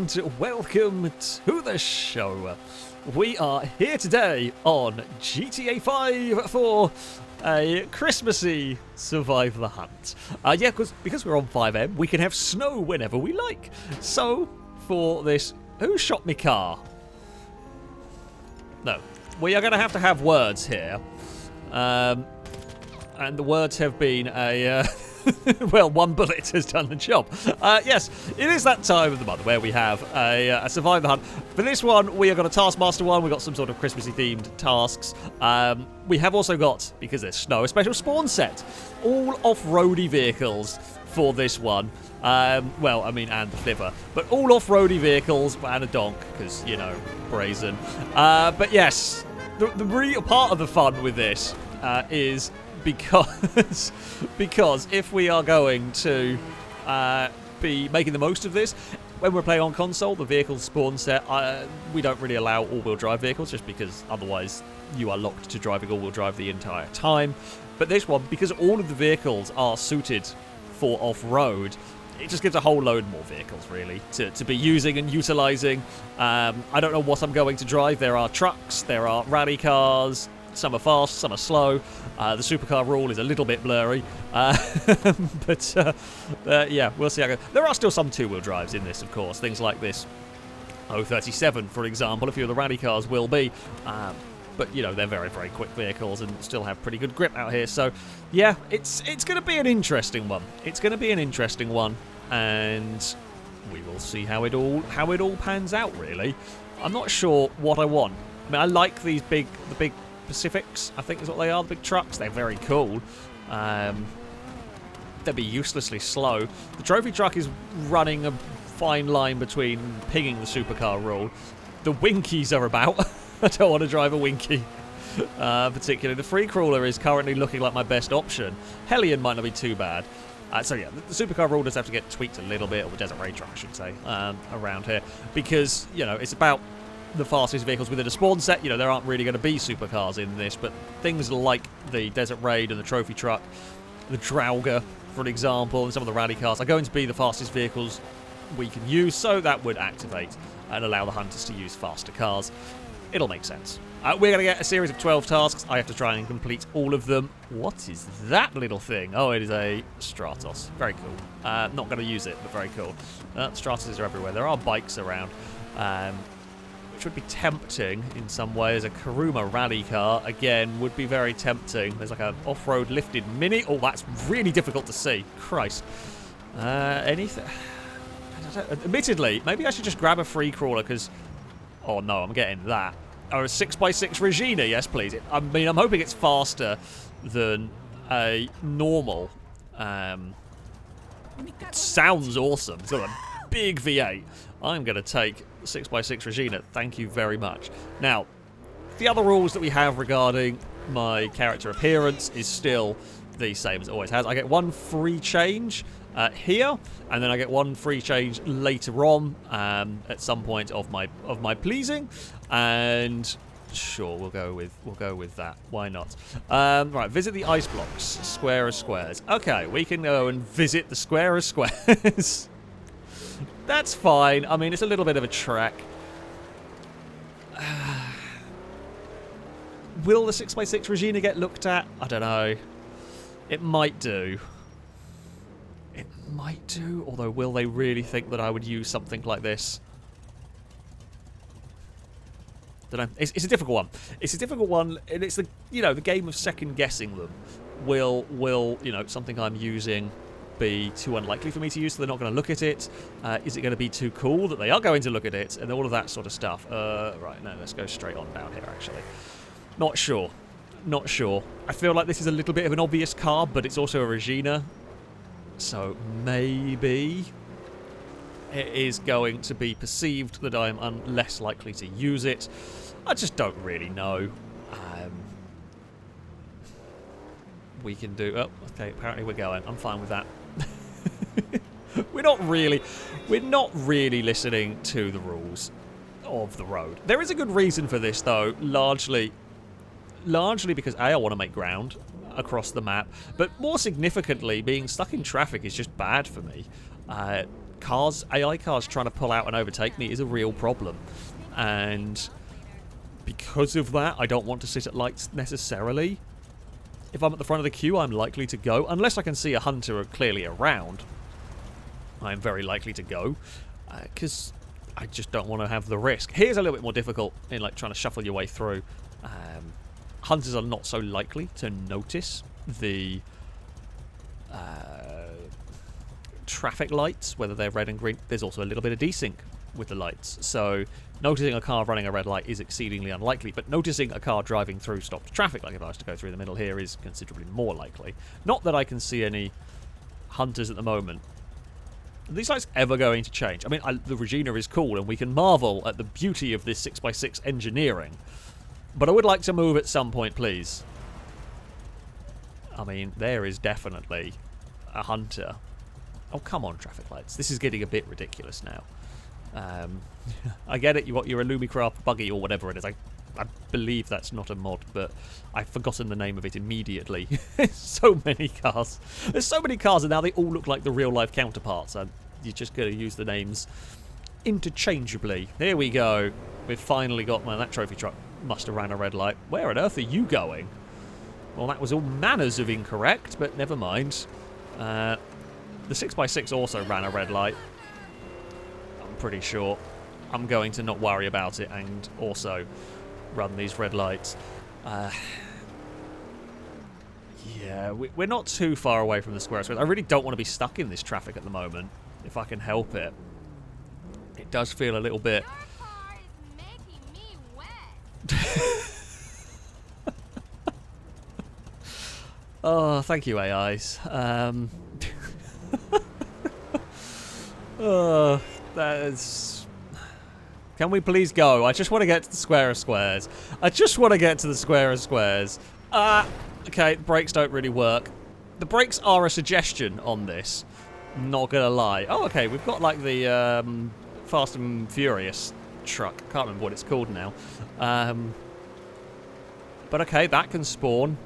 and welcome to the show. We are here today on GTA 5 for a Christmassy Survive the Hunt. Because we're on 5M, we can have snow whenever we like. So, for this... Who shot me car? No. We are going to have words here. And the words have been a... well, one bullet has done the job. Yes, it is that time of the month where we have a Survive the Hunt. For this one, we have got a Taskmaster one. We've got some sort of Christmassy themed tasks. We have also got, because there's snow, a special spawn set. All off-roady vehicles for this one. Well, I mean, and the Flipper. But all off-roady vehicles and a donk, because, you know, brazen. But yes, the real part of the fun with this is... Because if we are going to be making the most of this, when we're playing on console, the vehicle spawn set, we don't really allow all-wheel drive vehicles, just because otherwise you are locked to driving all-wheel drive the entire time. But this one, because all of the vehicles are suited for off-road, it just gives a whole load more vehicles, really, to be using and utilising. I don't know what I'm going to drive. There are trucks, there are rally cars. Some are fast, some are slow. The supercar rule is a little bit blurry. But yeah, we'll see how it goes. There are still some two-wheel drives in this, of course. Things like this 037, for example. A few of the rally cars will be. But, you know, they're very, very quick vehicles and still have pretty good grip out here. So, yeah, it's going to be an interesting one. It's going to be an interesting one. And we will see how it all pans out, really. I'm not sure what I want. I mean, I like the big Pacifics, I think is what they are, the big trucks. They're very cool. They'd be uselessly slow. The trophy truck is running a fine line between pinging the supercar rule. The Winkies are about. I don't want to drive a Winky. Particularly. The Free Crawler is currently looking like my best option. Hellion might not be too bad. So yeah, the supercar rule does have to get tweaked a little bit, or the Desert Raid truck, I should say, around here. Because, you know, it's about the fastest vehicles within a spawn set. You know, there aren't really going to be supercars in this, but things like the Desert Raid and the Trophy Truck, the Draugr, for example, and some of the rally cars are going to be the fastest vehicles we can use, so that would activate and allow the hunters to use faster cars. It'll make sense. We're going to get a series of 12 tasks. I have to try and complete all of them. What is that little thing? Oh, it is a Stratos. Very cool. Not going to use it, but very cool. Stratuses are everywhere. There are bikes around. Which would be tempting in some ways. A Kuruma rally car, again, would be very tempting. There's like an off-road lifted Mini. Oh, that's really difficult to see. Christ. Anything... Admittedly, maybe I should just grab a Free Crawler, because... Oh, no, I'm getting that. Oh, a 6x6 Regina, yes, please. I mean, I'm hoping it's faster than a normal. It sounds awesome. It's got a big V8. I'm going to take 6x6 Regina. Thank you very much. Now, the other rules that we have regarding my character appearance is still the same as it always has. I get one free change here, and then I get one free change later on at some point of my pleasing. And sure, we'll go with that. Why not? Right, visit the ice blocks. Square of squares. Okay, we can go and visit the square of squares. That's fine. I mean, it's a little bit of a trek. Will the 6x6 Regina get looked at? I don't know. It might do. It might do. Although, will they really think that I would use something like this? Don't know. It's a difficult one. It's a difficult one, and it's the game of second guessing them. Will something I'm using be too unlikely for me to use, so they're not going to look at it? Is it going to be too cool that they are going to look at it? And all of that sort of stuff. Right, no, let's go straight on down here, actually. Not sure. Not sure. I feel like this is a little bit of an obvious car, but it's also a Regina. So maybe it is going to be perceived that I'm less likely to use it. I just don't really know. We can do... Oh, okay, apparently we're going. I'm fine with that. We're not really listening to the rules of the road. There is a good reason for this, though, largely because A, I want to make ground across the map, but more significantly, being stuck in traffic is just bad for me. AI cars trying to pull out and overtake me is a real problem. And because of that, I don't want to sit at lights necessarily. If I'm at the front of the queue, I'm likely to go. Unless I can see a hunter clearly around, I'm very likely to go. Because I just don't want to have the risk. Here's a little bit more difficult in like trying to shuffle your way through. Hunters are not so likely to notice the traffic lights, whether they're red and green. There's also a little bit of desync with the lights. So noticing a car running a red light is exceedingly unlikely, but noticing a car driving through stopped traffic, like if I was to go through the middle here, is considerably more likely. Not that I can see any hunters at the moment. Are these lights ever going to change? I mean, the Regina is cool, and we can marvel at the beauty of this 6x6 engineering. But I would like to move at some point, please. I mean, there is definitely a hunter. Oh, come on, traffic lights. This is getting a bit ridiculous now. I get it, you're a Lumicraft buggy or whatever it is. I believe that's not a mod, but I've forgotten the name of it immediately. So many cars. There's so many cars, and now they all look like the real-life counterparts. And you're just going to use the names interchangeably. Here we go. We've finally got... Man, that trophy truck must have ran a red light. Where on earth are you going? Well, that was all manners of incorrect, but never mind. The 6x6 also ran a red light. I'm pretty sure. I'm going to not worry about it and also run these red lights. Yeah, we're not too far away from the square. I really don't want to be stuck in this traffic at the moment, if I can help it. It does feel a little bit... Your car is making me wet. Oh, thank you, AIs. Oh, that is... Can we please go? I just want to get to the square of squares. I just want to get to the square of squares. Okay, brakes don't really work. The brakes are a suggestion on this. Not gonna lie. Oh, okay, we've got like the Fast and Furious truck. Can't remember what it's called now. But okay, that can spawn.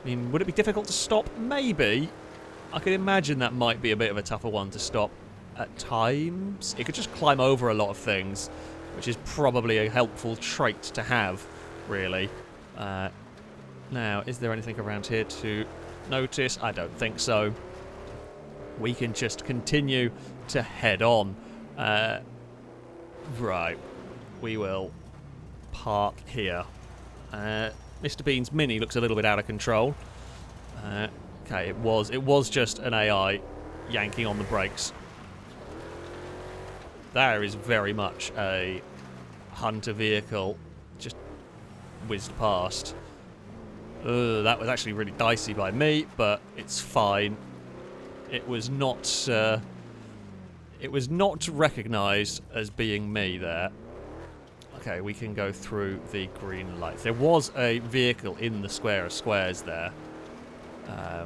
I mean, would it be difficult to stop? Maybe. I could imagine that might be a bit of a tougher one to stop at times. It could just climb over a lot of things, which is probably a helpful trait to have, really. Now, is there anything around here to notice? I don't think so. We can just continue to head on. Right. We will park here. Mr. Bean's Mini looks a little bit out of control. Okay, it was just an AI yanking on the brakes. There is very much a hunter vehicle just whizzed past. That was actually really dicey by me, but it's fine. It was not recognised as being me there. Okay, we can go through the green lights. There was a vehicle in the square of squares there. I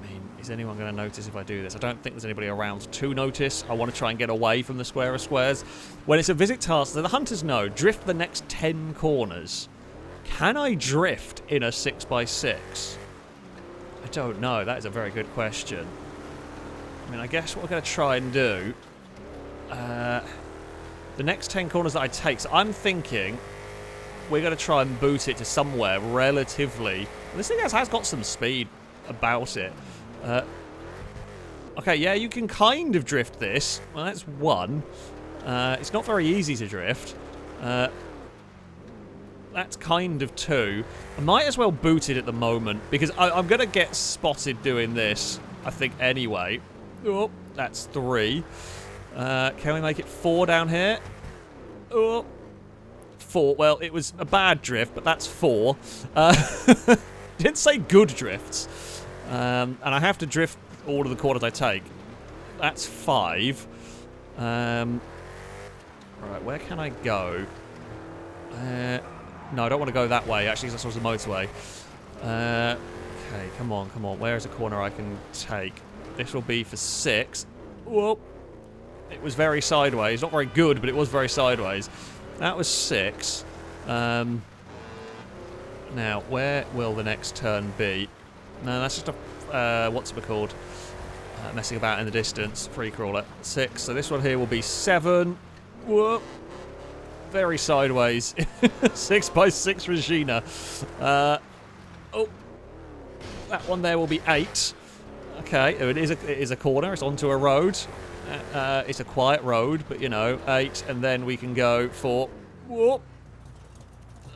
mean, is anyone going to notice if I do this? I don't think there's anybody around to notice. I want to try and get away from the square of squares. When it's a visit task, the hunters know, drift the next 10 corners. Can I drift in a 6x6? I don't know. That is a very good question. I mean, I guess what we're going to try and do... the next 10 corners that I take, so I'm thinking we're going to try and boot it to somewhere relatively... This thing has got some speed about it. Okay, yeah, you can kind of drift this. Well, that's one. It's not very easy to drift. That's kind of two. I might as well boot it at the moment, because I'm going to get spotted doing this, I think, anyway. Oh, that's three. Can we make it 4 down here? Oh, 4. Well, it was a bad drift, but that's 4. Didn't say good drifts. And I have to drift all of the corners I take. That's 5. Right, where can I go? No, I don't want to go that way, actually, because that's the motorway. Okay, come on, come on. Where is a corner I can take? This will be for 6. Whoop. It was very sideways. Not very good, but it was very sideways. That was 6. Now, where will the next turn be? No, that's just a... what's it called? Messing about in the distance. Free crawler. 6. So this one here will be 7. Whoop. Very sideways. 6x6 Regina. Oh. That one there will be 8. Okay, it is a corner. It's onto a road. It's a quiet road, but you know, 8, and then we can go for whoop,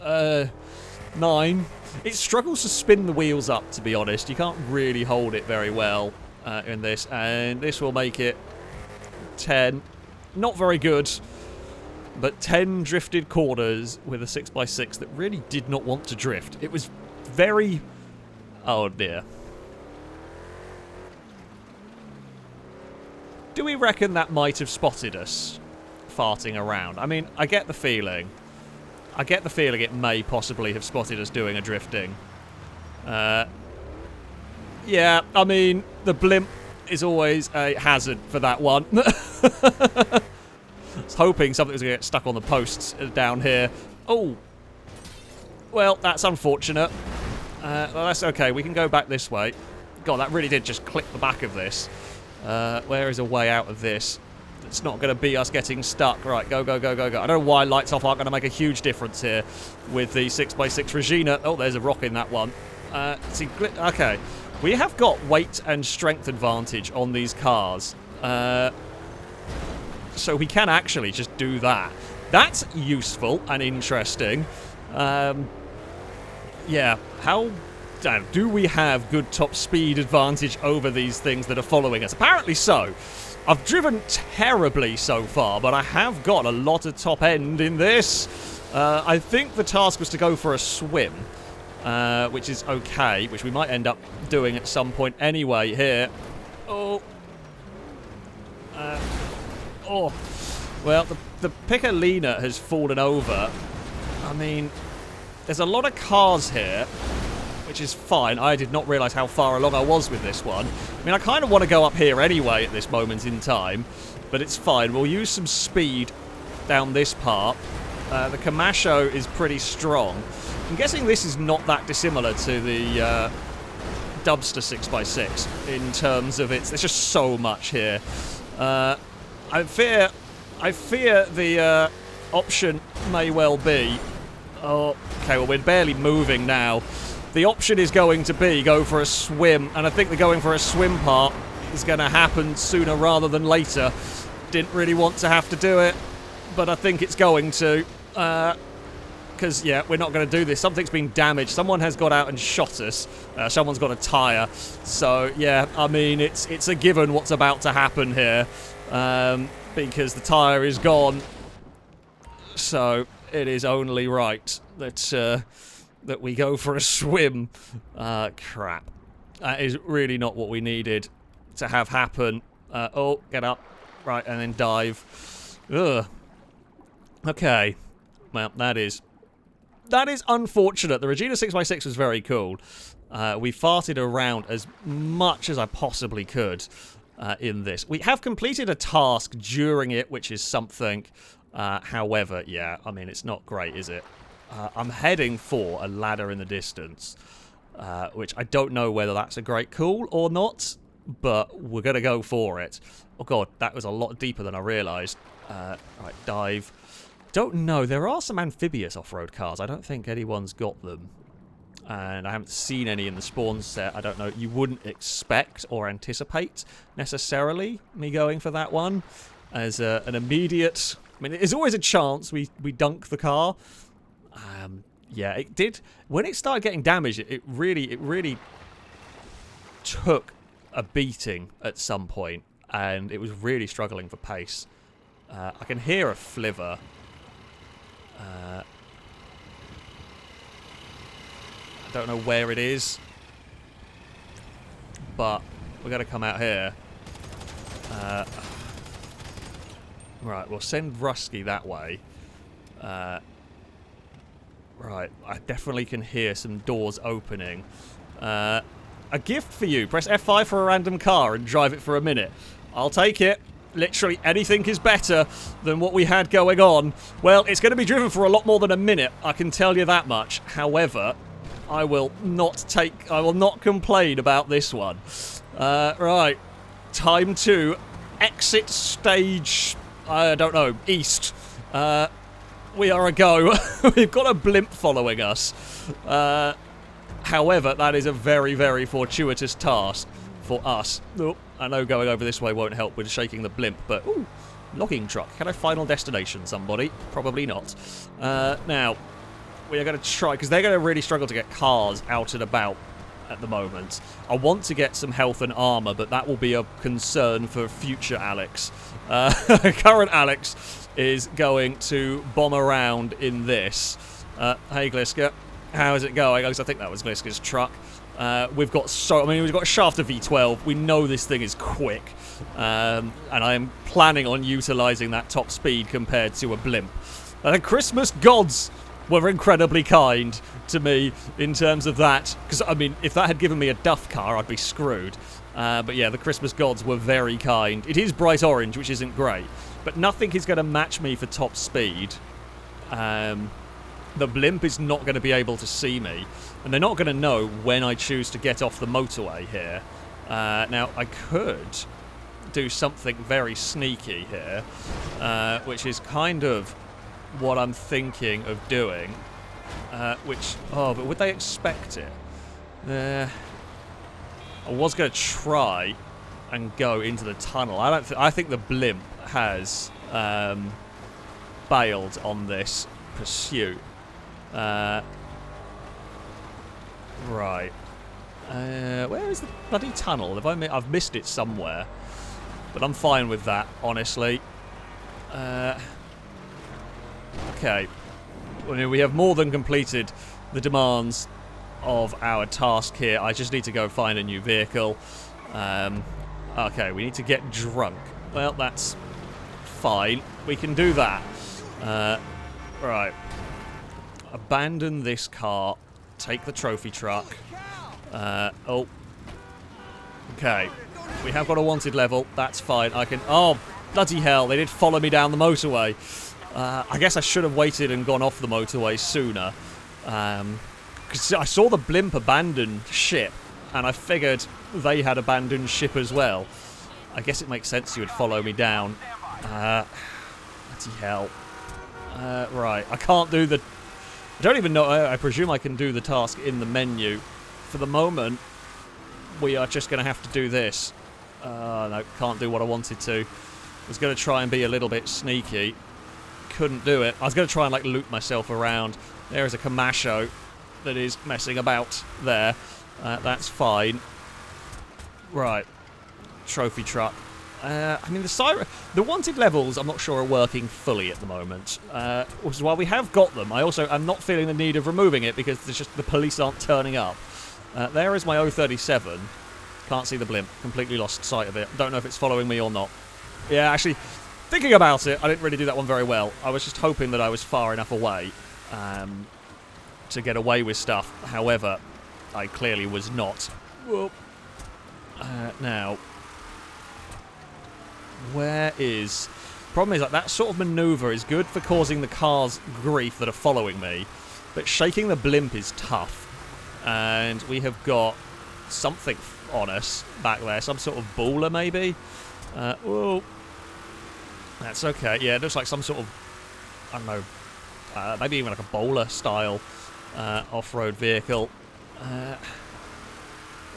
9. It struggles to spin the wheels up, to be honest. You can't really hold it very well in this, and this will make it 10. Not very good, but 10 drifted corners with a 6x6 that really did not want to drift. It was very... Oh dear. Do we reckon that might have spotted us farting around? I mean, I get the feeling. I get the feeling it may possibly have spotted us doing a drifting. Yeah, I mean, the blimp is always a hazard for that one. I was hoping something was going to get stuck on the posts down here. Oh. Well, that's unfortunate. Well, that's okay. We can go back this way. God, that really did just clip the back of this. Where is a way out of this? It's not going to be us getting stuck. Right, go, go, go, go, go. I don't know why lights off aren't going to make a huge difference here with the 6x6 Regina. Oh, there's a rock in that one. Okay. We have got weight and strength advantage on these cars. So we can actually just do that. That's useful and interesting. Yeah, how... Do we have good top speed advantage over these things that are following us? Apparently so. I've driven terribly so far, but I have got a lot of top end in this. I think the task was to go for a swim, which is okay, which we might end up doing at some point anyway here. Oh. Oh. Well, the Piccolina has fallen over. I mean, there's a lot of cars here, which is fine. I did not realise how far along I was with this one. I mean, I kind of want to go up here anyway at this moment in time, but it's fine. We'll use some speed down this part. The Camacho is pretty strong. I'm guessing this is not that dissimilar to the Dubster 6x6 in terms of its... There's just so much here. I fear the option may well be... Oh, okay, well, we're barely moving now. The option is going to be go for a swim, and I think the going for a swim part is going to happen sooner rather than later. Didn't really want to have to do it, but I think it's going to. Because, yeah, we're not going to do this. Something's been damaged. Someone has got out and shot us. Someone's got a tyre. So, yeah, I mean, it's a given what's about to happen here. Because the tyre is gone. So, it is only right that we go for a swim. Crap. That is really not what we needed to have happen. Oh, get up. Right, and then dive. Ugh. Okay. Well, that is unfortunate. The Regina 6x6 was very cool. We farted around as much as I possibly could in this. We have completed a task during it, which is something. However, yeah, I mean, it's not great, is it? I'm heading for a ladder in the distance, which I don't know whether that's a great call or not, but we're going to go for it. Oh god, that was a lot deeper than I realised. Right, dive. Don't know, there are some amphibious off-road cars. I don't think anyone's got them. And I haven't seen any in the spawn set. I don't know, you wouldn't expect or anticipate necessarily me going for that one as an immediate... I mean, there's always a chance we dunk the car. Yeah, it did. When it started getting damaged, it really took a beating at some point, and it was really struggling for pace. I can hear a flivver. I don't know where it is, but we're going to come out here. Right, we'll send Rusky that way. Right, I definitely can hear some doors opening. A gift for you. Press F5 for a random car and drive it for a minute. I'll take it. Literally anything is better than what we had going on. Well, it's going to be driven for a lot more than a minute, I can tell you that much. However, I will not complain about this one. Right. time to exit stage, I don't know, east. We are a go. We've got a blimp following us. However, that is a very, very fortuitous task for us. Oh, I know going over this way won't help with shaking the blimp, but... Ooh, logging truck. Can I final destination, somebody? Probably not. Now, we are going to try, because they're going to really struggle to get cars out and about at the moment. I want to get some health and armor, but that will be a concern for future Alex. Current Alex is going to bomb around in this. Hey, Gliska. How is it going? I think that was Gliska's truck. We've got we've got a Shafter V12. We know this thing is quick. And I am planning on utilising that top speed compared to a blimp. The Christmas gods were incredibly kind to me in terms of that. Because, I mean, if that had given me a Duff car, I'd be screwed. But yeah, the Christmas gods were very kind. It is bright orange, which isn't great. But nothing is going to match me for top speed. The blimp is not going to be able to see me. And they're not going to know when I choose to get off the motorway here. Now, I could do something very sneaky here, which is kind of what I'm thinking of doing. But would they expect it? I was going to try and go into the tunnel. I think the blimp has bailed on this pursuit. Right. Where is the bloody tunnel? I've missed it somewhere. But I'm fine with that, honestly. Okay. I mean, we have more than completed the demands of our task here. I just need to go find a new vehicle. Okay, we need to get drunk. Well, that's fine. We can do that. Right. Abandon this car. Take the trophy truck. Oh. Okay. We have got a wanted level. That's fine. I can... Oh, bloody hell. They did follow me down the motorway. I guess I should have waited and gone off the motorway sooner. Because I saw the blimp abandon ship. And I figured they had abandoned ship as well. I guess it makes sense you would follow me down. Bloody hell. Right. I can't do the... I don't even know... I presume I can do the task in the menu. For the moment, we are just going to have to do this. No, can't do what I wanted to. I was going to try and be a little bit sneaky. Couldn't do it. I was going to try and, like, loop myself around. There is a Kamasho that is messing about there. That's fine. Right. Trophy truck. I mean, the wanted levels, I'm not sure, are working fully at the moment. Which is why we have got them. I also am not feeling the need of removing it because there's just the police aren't turning up. There is my 037. Can't see the blimp. Completely lost sight of it. Don't know if it's following me or not. Yeah, actually, thinking about it, I didn't really do that one very well. I was just hoping that I was far enough away to get away with stuff. However, I clearly was not. Well, now, where is... Problem is, like, that sort of manoeuvre is good for causing the cars grief that are following me, but shaking the blimp is tough. And we have got something on us back there. Some sort of bowler, maybe? Oh, that's okay. Yeah, it looks like some sort of, I don't know, maybe even like a bowler-style off-road vehicle.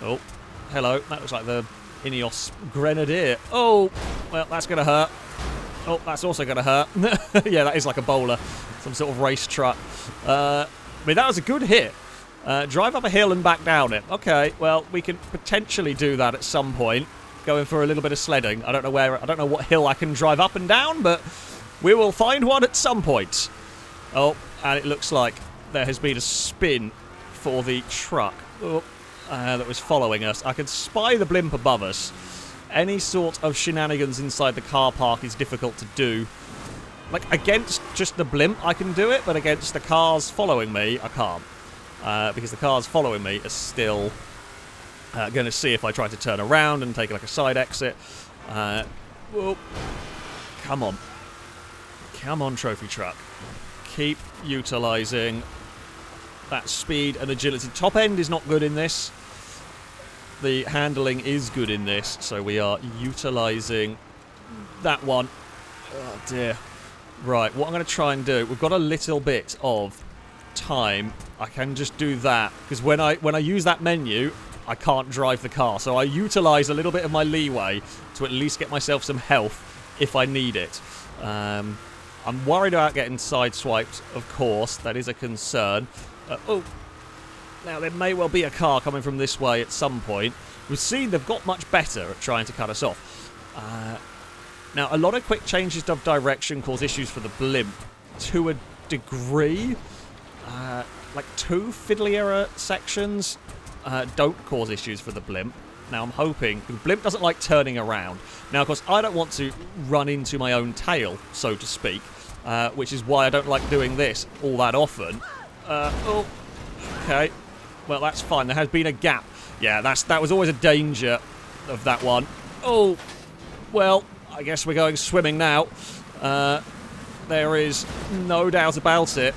Oh, hello. That looks like the Ineos Grenadier. Oh, well, that's going to hurt. Oh, that's also going to hurt. Yeah, that is like a bowler. Some sort of race truck. I mean, that was a good hit. Drive up a hill and back down it. Okay, well, we can potentially do that at some point. Going for a little bit of sledding. I don't know what hill I can drive up and down, but we will find one at some point. Oh, and it looks like there has been a spin for the truck that was following us. I can spy the blimp above us. Any sort of shenanigans inside the car park is difficult to do. Like, against just the blimp, I can do it, but against the cars following me, I can't. Because the cars following me are still going to see if I try to turn around and take like a side exit. Whoa. Come on. Come on, trophy truck. Keep utilising that speed and agility. Top end is not good in this. The handling is good in this, so we are utilising that one. Oh dear. Right, what I'm going to try and do, we've got a little bit of time. I can just do that, because when I use that menu, I can't drive the car. So I utilise a little bit of my leeway to at least get myself some health if I need it. I'm worried about getting sideswiped, of course. That is a concern. Oh, now there may well be a car coming from this way at some point. We've seen they've got much better at trying to cut us off. Now, a lot of quick changes of direction cause issues for the blimp to a degree. Like 2 fiddly error sections don't cause issues for the blimp. Now, I'm hoping... The blimp doesn't like turning around. Now, of course, I don't want to run into my own tail, so to speak, which is why I don't like doing this all that often. Oh, okay. Well, that's fine. There has been a gap. Yeah, that was always a danger of that one. Oh, well, I guess we're going swimming now. There is no doubt about it.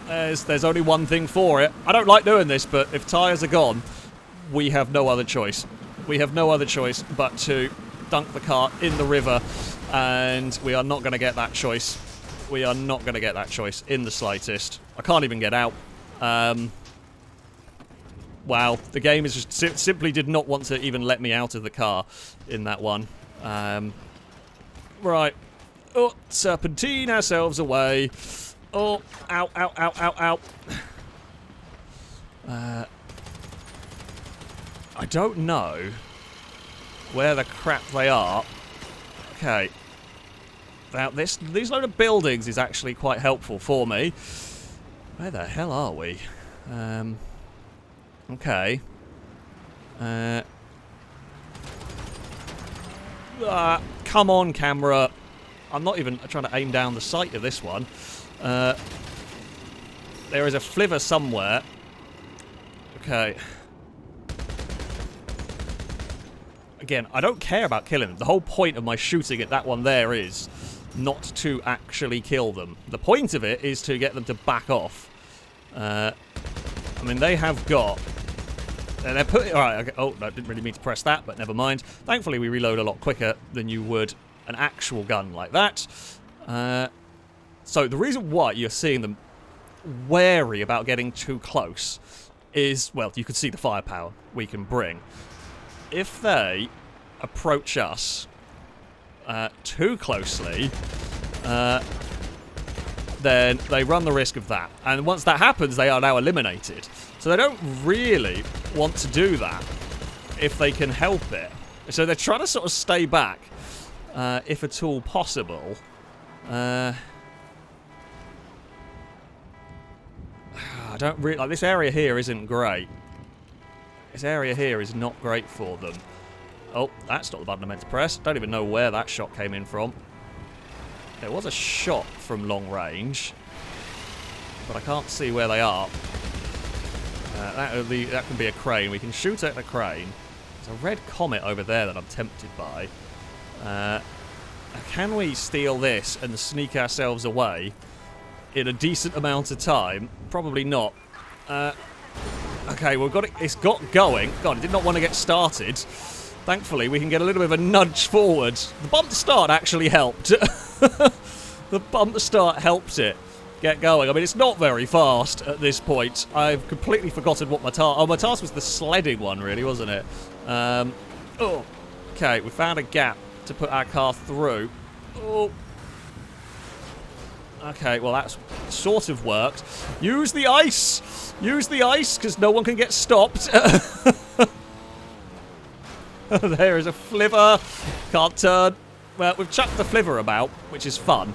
There's only one thing for it. I don't like doing this, but if tyres are gone, we have no other choice. We have no other choice but to dunk the car in the river, and we are not going to get that choice. We are not going to get that choice in the slightest. I can't even get out. Wow, the game is just simply did not want to even let me out of the car in that one. Right. Oh, serpentine ourselves away. Oh, ow, ow, ow, ow, ow. I don't know where the crap they are. Okay. Now, these load of buildings is actually quite helpful for me. Where the hell are we? Okay. Come on, camera. I'm not even trying to aim down the sight of this one. There is a flivver somewhere. Okay. Again, I don't care about killing them. The whole point of my shooting at that one there is not to actually kill them. The point of it is to get them to back off. I mean, they have got... They're putting... Alright, okay. Oh, no, didn't really mean to press that, but never mind. Thankfully, we reload a lot quicker than you would an actual gun like that. So the reason why you're seeing them wary about getting too close is, well, you can see the firepower we can bring. If they approach us too closely, then they run the risk of that. And once that happens, they are now eliminated. So they don't really want to do that if they can help it. So they're trying to sort of stay back, if at all possible. I don't really... Like, this area here isn't great. This area here is not great for them. Oh, that's not the button I meant to press. Don't even know where that shot came in from. There was a shot from long range, but I can't see where they are. That can be a crane. We can shoot at the crane. There's a red comet over there that I'm tempted by. Can we steal this and sneak ourselves away in a decent amount of time? Probably not. Okay, we've got it. It's got going. God, it did not want to get started. Thankfully, we can get a little bit of a nudge forward. The bump to start actually helped. The bump to start helped it get going. I mean, it's not very fast at this point. I've completely forgotten what my task... Oh, my task was the sledding one, really, wasn't it? Oh, okay, we found a gap to put our car through. Oh. Okay, well, that's sort of worked. Use the ice! Use the ice, because no one can get stopped. There is a flivver. Can't turn. Well, we've chucked the flivver about, which is fun.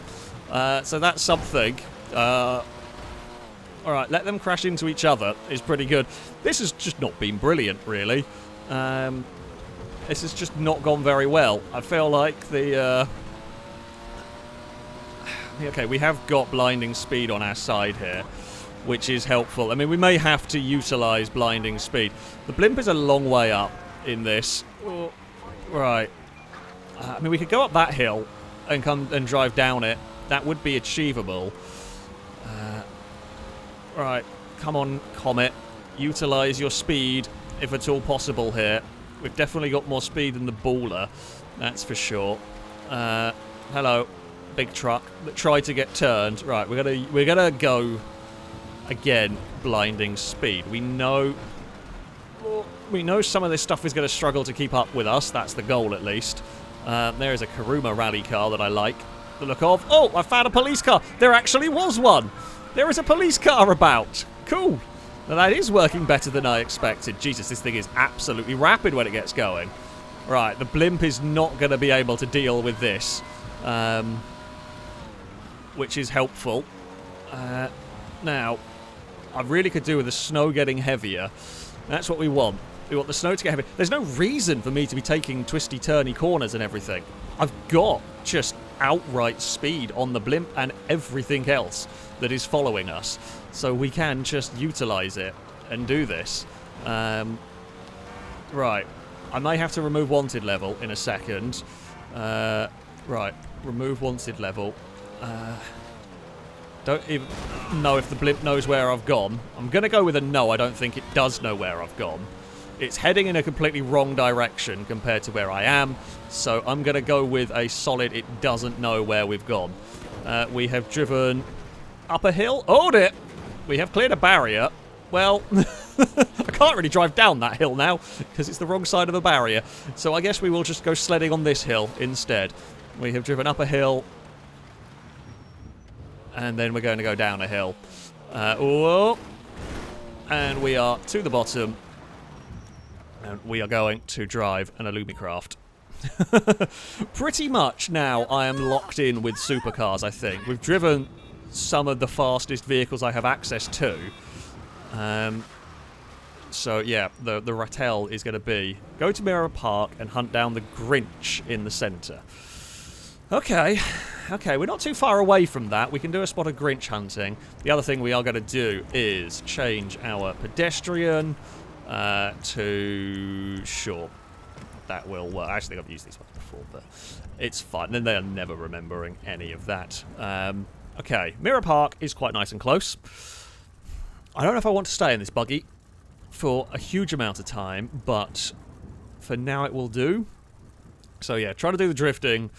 So that's something. Alright, let them crash into each other is pretty good. This has just not been brilliant, really. This has just not gone very well. I feel like the... Okay, we have got blinding speed on our side here, which is helpful. I mean, we may have to utilise blinding speed. The blimp is a long way up in this. Oh, right. I mean, we could go up that hill and come and drive down it. That would be achievable. Right. Come on, Comet. Utilise your speed if at all possible here. We've definitely got more speed than the Baller, that's for sure. Hello, big truck that tried to get turned. Right, we're gonna go again. Blinding speed. We know some of this stuff is going to struggle to keep up with us. That's the goal, at least. There is a Karuma rally car that I like the look of. Oh, I found a police car. There actually was one. There is a police car about. Cool. Now, that is working better than I expected. Jesus, this thing is absolutely rapid when it gets going. Right, the blimp is not going to be able to deal with this, which is helpful. Now, I really could do with the snow getting heavier. That's what we want. We want the snow to get heavy. There's no reason for me to be taking twisty-turny corners and everything. I've got just outright speed on the blimp and everything else that is following us. So we can just utilize it and do this. Right. I may have to remove wanted level in a second. Right. Remove wanted level. Don't even know if the blimp knows where I've gone. I'm going to go with a no. I don't think it does know where I've gone. It's heading in a completely wrong direction compared to where I am. So I'm going to go with a solid it doesn't know where we've gone. We have driven up a hill. Oh, dear. We have cleared a barrier. Well, I can't really drive down that hill now because it's the wrong side of a barrier. So I guess we will just go sledding on this hill instead. We have driven up a hill. And then we're going to go down a hill. Whoa. And we are to the bottom. And we are going to drive an Illumicraft. Pretty much now I am locked in with supercars, I think. We've driven some of the fastest vehicles I have access to. So, yeah, the Rattel is going to be go to Mirror Park and hunt down the Grinch in the centre. Okay, we're not too far away from that. We can do a spot of Grinch hunting. The other thing we are going to do is change our pedestrian to... Sure, that will work. I actually think I've used these ones before, but it's fine. Then they are never remembering any of that. Okay, Mirror Park is quite nice and close. I don't know if I want to stay in this buggy for a huge amount of time, but for now it will do. So yeah, try to do the drifting.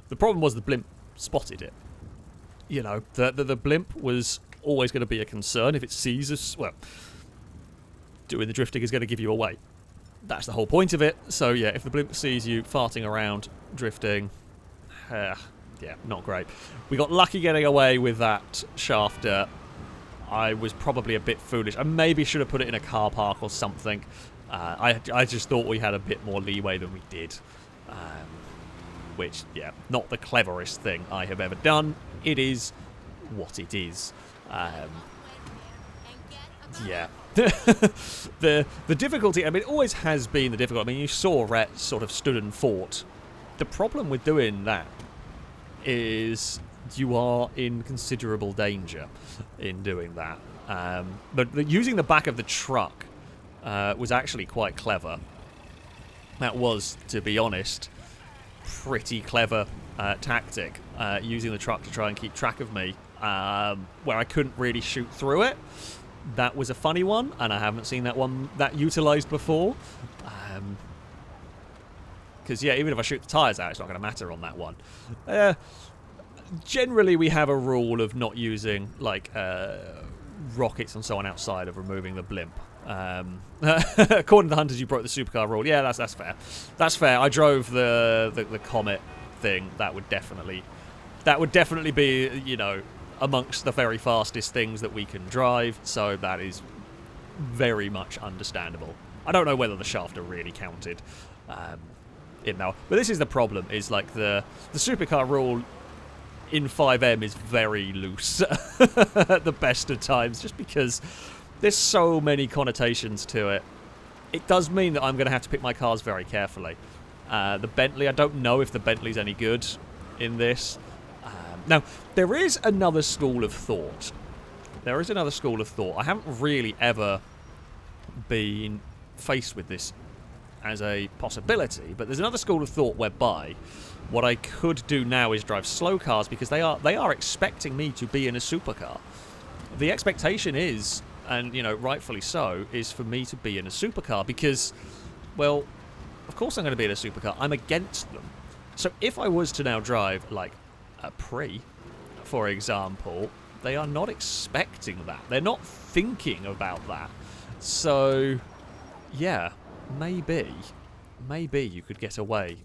The problem was the blimp spotted it. You know, the blimp was always going to be a concern if it sees us. Well, doing the drifting is going to give you away. That's the whole point of it. So yeah, if the blimp sees you farting around, drifting, yeah, not great. We got lucky getting away with that shafter. I was probably a bit foolish. I maybe should have put it in a car park or something. I just thought we had a bit more leeway than we did. Which, yeah, not the cleverest thing I have ever done. It is what it is. Yeah. The difficulty, I mean, it always has been the difficulty. I mean, you saw Rhett sort of stood and fought. The problem with doing that is you are in considerable danger in doing that. But using the back of the truck was actually quite clever. That was, to be honest, pretty clever tactic, using the truck to try and keep track of me, where I couldn't really shoot through it. That was a funny one, and I haven't seen that utilised before. Because, yeah, even if I shoot the tyres out, it's not going to matter on that one. Generally, we have a rule of not using, like, rockets and so on outside of removing the blimp. According to the Hunters, you broke the supercar rule. Yeah, that's fair. That's fair. I drove the Comet thing. That would definitely be, you know, amongst the very fastest things that we can drive. So that is very much understandable. I don't know whether the shafter really counted in now, but this is the problem. Is like the supercar rule in 5M is very loose at the best of times, just because there's so many connotations to it. It does mean that I'm going to have to pick my cars very carefully. The Bentley, I don't know if the Bentley's any good in this. Now, there is another school of thought. I haven't really ever been faced with this as a possibility, but there's another school of thought whereby what I could do now is drive slow cars, because they are expecting me to be in a supercar. The expectation is and, you know, rightfully so, is for me to be in a supercar because, well, of course I'm going to be in a supercar. I'm against them. So if I was to now drive, like, a Pri, for example, they are not expecting that. They're not thinking about that. So, yeah, maybe you could get away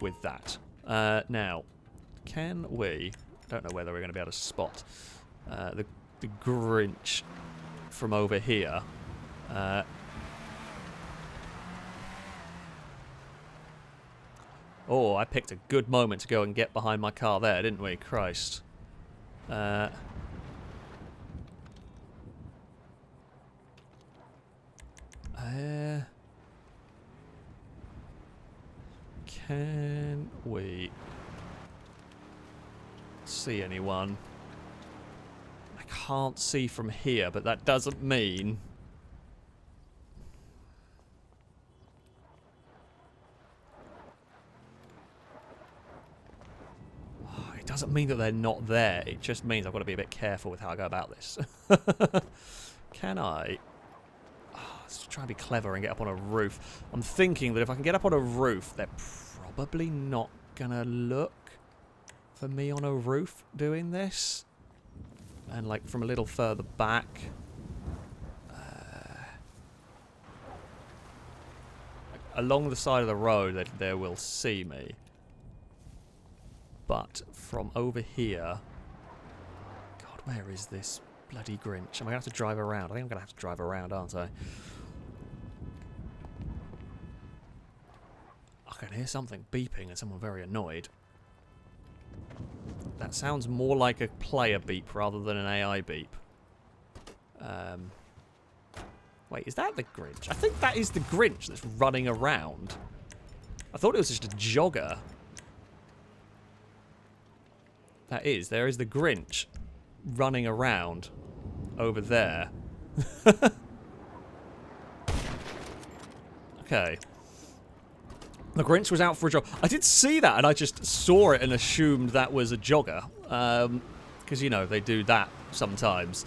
with that. Now, can we... I don't know whether we're going to be able to spot the Grinch from over here. Oh, I picked a good moment to go and get behind my car there, didn't we? Christ. Can we see anyone? I can't see from here, but that doesn't mean... It doesn't mean that they're not there. It just means I've got to be a bit careful with how I go about this. Can I... let's try and be clever and get up on a roof. I'm thinking that if I can get up on a roof, they're probably not going to look for me on a roof doing this. And like from a little further back. Along the side of the road, they will see me. But from over here... God, where is this bloody Grinch? Am I going to have to drive around? I think I'm going to have to drive around, aren't I? I can hear something beeping and someone very annoyed. That sounds more like a player beep rather than an AI beep. Wait, is that the Grinch? I think that is the Grinch that's running around. I thought it was just a jogger. That is. There is the Grinch running around over there. Okay. The Grinch was out for a jog. I did see that, and I just saw it and assumed that was a jogger. Because, you know, they do that sometimes.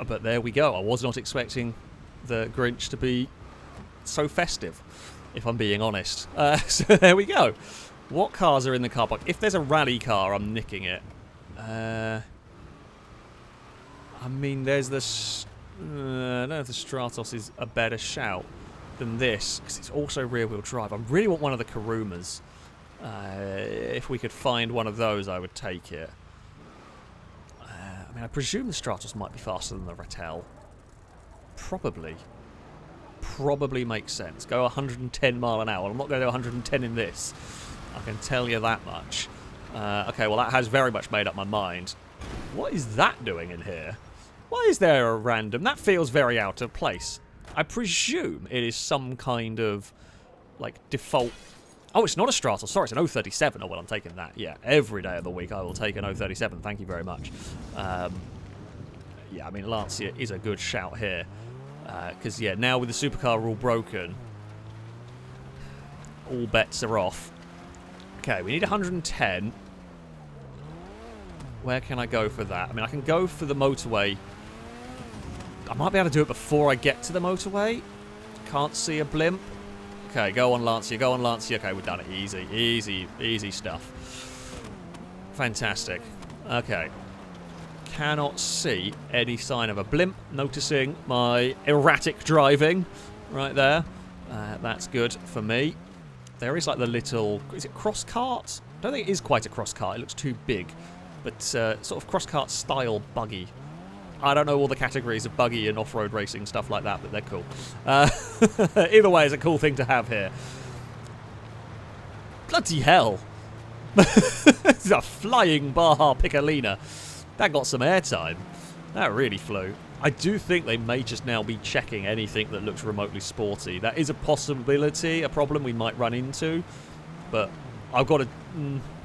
But there we go. I was not expecting the Grinch to be so festive, if I'm being honest. So there we go. What cars are in the car park? If there's a rally car, I'm nicking it. I mean, there's the... I don't know if the Stratos is a better shout than this, because it's also rear-wheel drive. I really want one of the Karumas. If we could find one of those, I would take it. I mean, I presume the Stratos might be faster than the Rattel. Probably. Probably makes sense. Go 110 mile an hour. I'm not going to go 110 in this. I can tell you that much. Okay, well, that has very much made up my mind. What is that doing in here? Why is there a random... That feels very out of place. I presume it is some kind of, like, default... Oh, it's not a Stratos. Sorry, it's an 037. Oh, well, I'm taking that. Yeah, every day of the week I will take an 037. Thank you very much. Yeah, I mean, Lancia is a good shout here. Because, yeah, now with the supercar rule broken, all bets are off. Okay, we need 110. Where can I go for that? I mean, I can go for the motorway. I might be able to do it before I get to the motorway. Can't see a blimp. Okay, go on, Lancia. Go on, Lancia. Okay, we've done it. Easy, easy, easy stuff. Fantastic. Okay. Cannot see any sign of a blimp. Noticing my erratic driving right there. That's good for me. There is like the little... Is it cross cart? I don't think it is quite a cross cart. It looks too big. But sort of cross cart style buggy. I don't know all the categories of buggy and off-road racing, stuff like that, but they're cool. Either way, it's a cool thing to have here. Bloody hell. It's a flying Baja Piccolina. That got some airtime. That really flew. I do think they may just now be checking anything that looks remotely sporty. That is a possibility, a problem we might run into. But I've got to...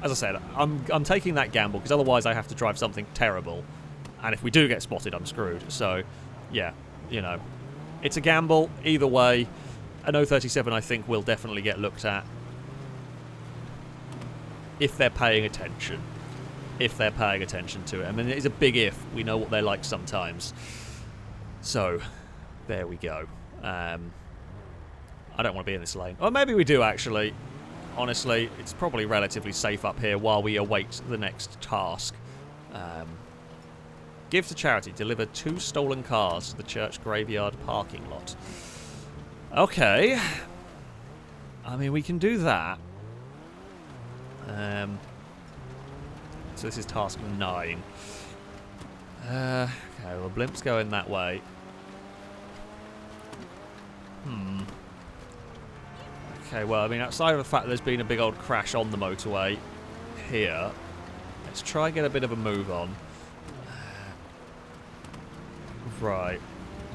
as I said, I'm taking that gamble, because otherwise I have to drive something terrible. And if we do get spotted, I'm screwed. So, yeah, you know. It's a gamble. Either way, an 037, I think, will definitely get looked at. If they're paying attention. if they're paying attention to it. I mean, it is a big if. We know what they're like sometimes. So, there we go. I don't want to be in this lane. Or maybe we do, actually. Honestly, it's probably relatively safe up here while we await the next task. Give to charity. Deliver 2 stolen cars to the church graveyard parking lot. Okay. I mean, we can do that. So this is task 9. Okay, well, the blimp's going that way. Okay, well, I mean, outside of the fact that there's been a big old crash on the motorway here, let's try and get a bit of a move on. Right.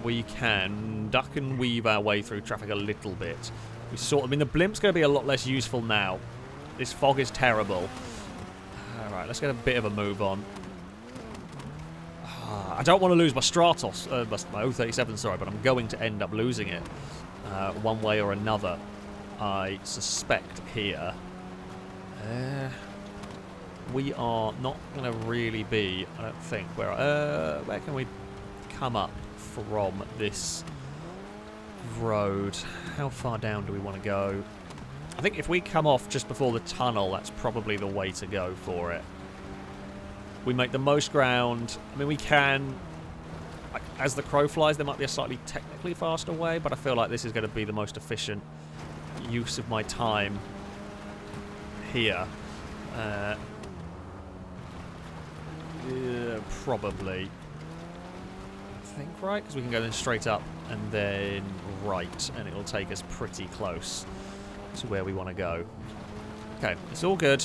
We can duck and weave our way through traffic a little bit. I mean, the blimp's going to be a lot less useful now. This fog is terrible. Alright, let's get a bit of a move on. I don't want to lose my Stratos, my 037, sorry, but I'm going to end up losing it one way or another, I suspect here. We are not going to really be, I don't think, where can we come up from this road? How far down do we want to go? I think if we come off just before the tunnel, that's probably the way to go for it. We make the most ground. I mean, we can, like, as the crow flies, there might be a slightly technically faster way, but I feel like this is going to be the most efficient use of my time here. Yeah, probably. I think right, because we can go then straight up and then right, and it'll take us pretty close to where we want to go. Okay, it's all good.